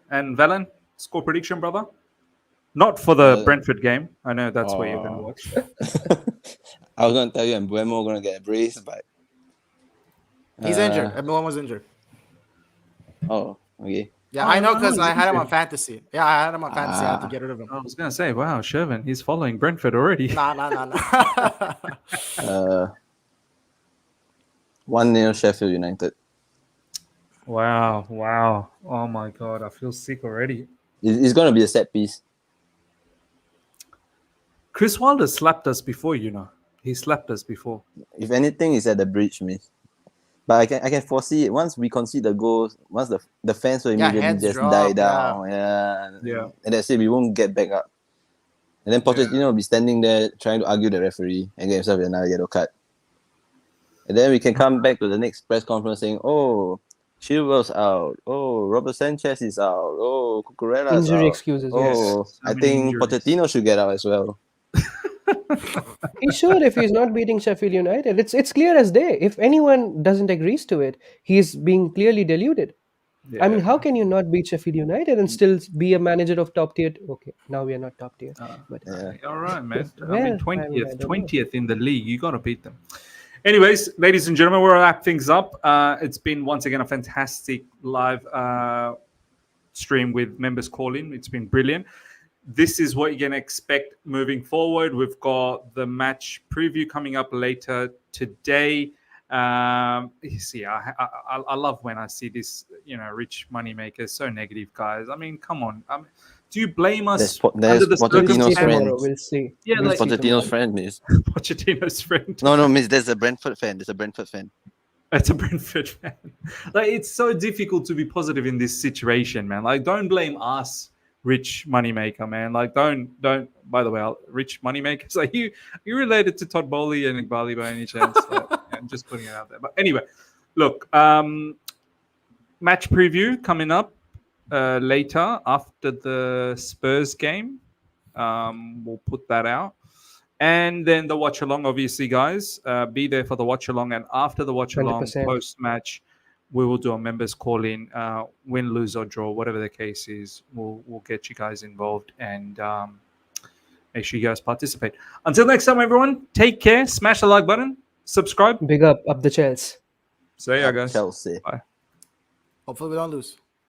S1: And Valen, score prediction, brother? Not for the Brentford game. I know that's where you're going to watch.
S4: I was going to tell you, and Buemo going to get a brace, but
S3: He's injured. Everyone was injured.
S4: Oh, okay.
S3: Yeah, I know because I had him on fantasy. Yeah, I had him on fantasy. I had to get rid of him.
S1: I was going to say, wow, Shervin, he's following Brentford already.
S3: Nah.
S4: 1-0 Sheffield United.
S1: Wow. Oh my God, I feel sick already.
S4: It's going to be a set piece.
S1: Chris Wilder slapped us before, He slapped us before.
S4: If anything, it's at the bridge, miss. But I can foresee it. Once we concede the goals, once the fans will immediately just die down. Yeah. And that's it. We won't get back up. And then Pochettino will be standing there trying to argue the referee and get himself another yellow card. And then we can come back to the next press conference saying, oh, Chilwell's out. Oh, Robert Sanchez is out. Oh, Cucurella's out.
S2: Injury excuses,
S4: Oh,
S2: yes.
S4: I think Pochettino should get out as well.
S2: He should if he's not beating Sheffield United. It's clear as day. If anyone doesn't agree to it, he's being clearly deluded.
S1: Yeah.
S2: I mean, how can you not beat Sheffield United and still be a manager of top tier? Okay, now we are not top tier. But
S1: All right, man.
S2: Well,
S1: I mean,
S2: I don't know.
S1: 20th in the league. You got to beat them. Anyways, ladies and gentlemen, we'll wrap things up. It's been, once again, a fantastic live stream with members calling. It's been brilliant. This is what you're going to expect moving forward. We've got the match preview coming up later today. You see, I love when I see this, rich money makers, so negative, guys. I mean, come on. Do you blame us
S4: There's
S1: under the
S4: Pochettino's friend.
S2: We'll see.
S1: Yeah,
S2: We'll
S1: like
S2: see
S4: Pochettino's friend, miss.
S1: Pochettino's friend.
S4: No, miss. There's a Brentford fan. It's a Brentford fan.
S1: It's a Brentford fan. Like, it's so difficult to be positive in this situation, man. Like, don't blame us, rich moneymaker, man. Like, don't. By the way, rich moneymakers. Like, you related to Todd Bowley and Iqbali by any chance? I'm just putting it out there. But anyway, look, match preview coming up later after the Spurs game. We'll put that out. And then the watch along, obviously, guys. Be there for the watch along. And after the watch along,
S2: 100%.
S1: post match, we will do a members call in, win, lose or draw, whatever the case is. We'll get you guys involved and make sure you guys participate. Until next time, everyone, take care. Smash the like button, subscribe.
S2: Big up the Chelsea.
S1: See ya, guys.
S4: Chelsea.
S1: Bye.
S3: Hopefully we don't lose.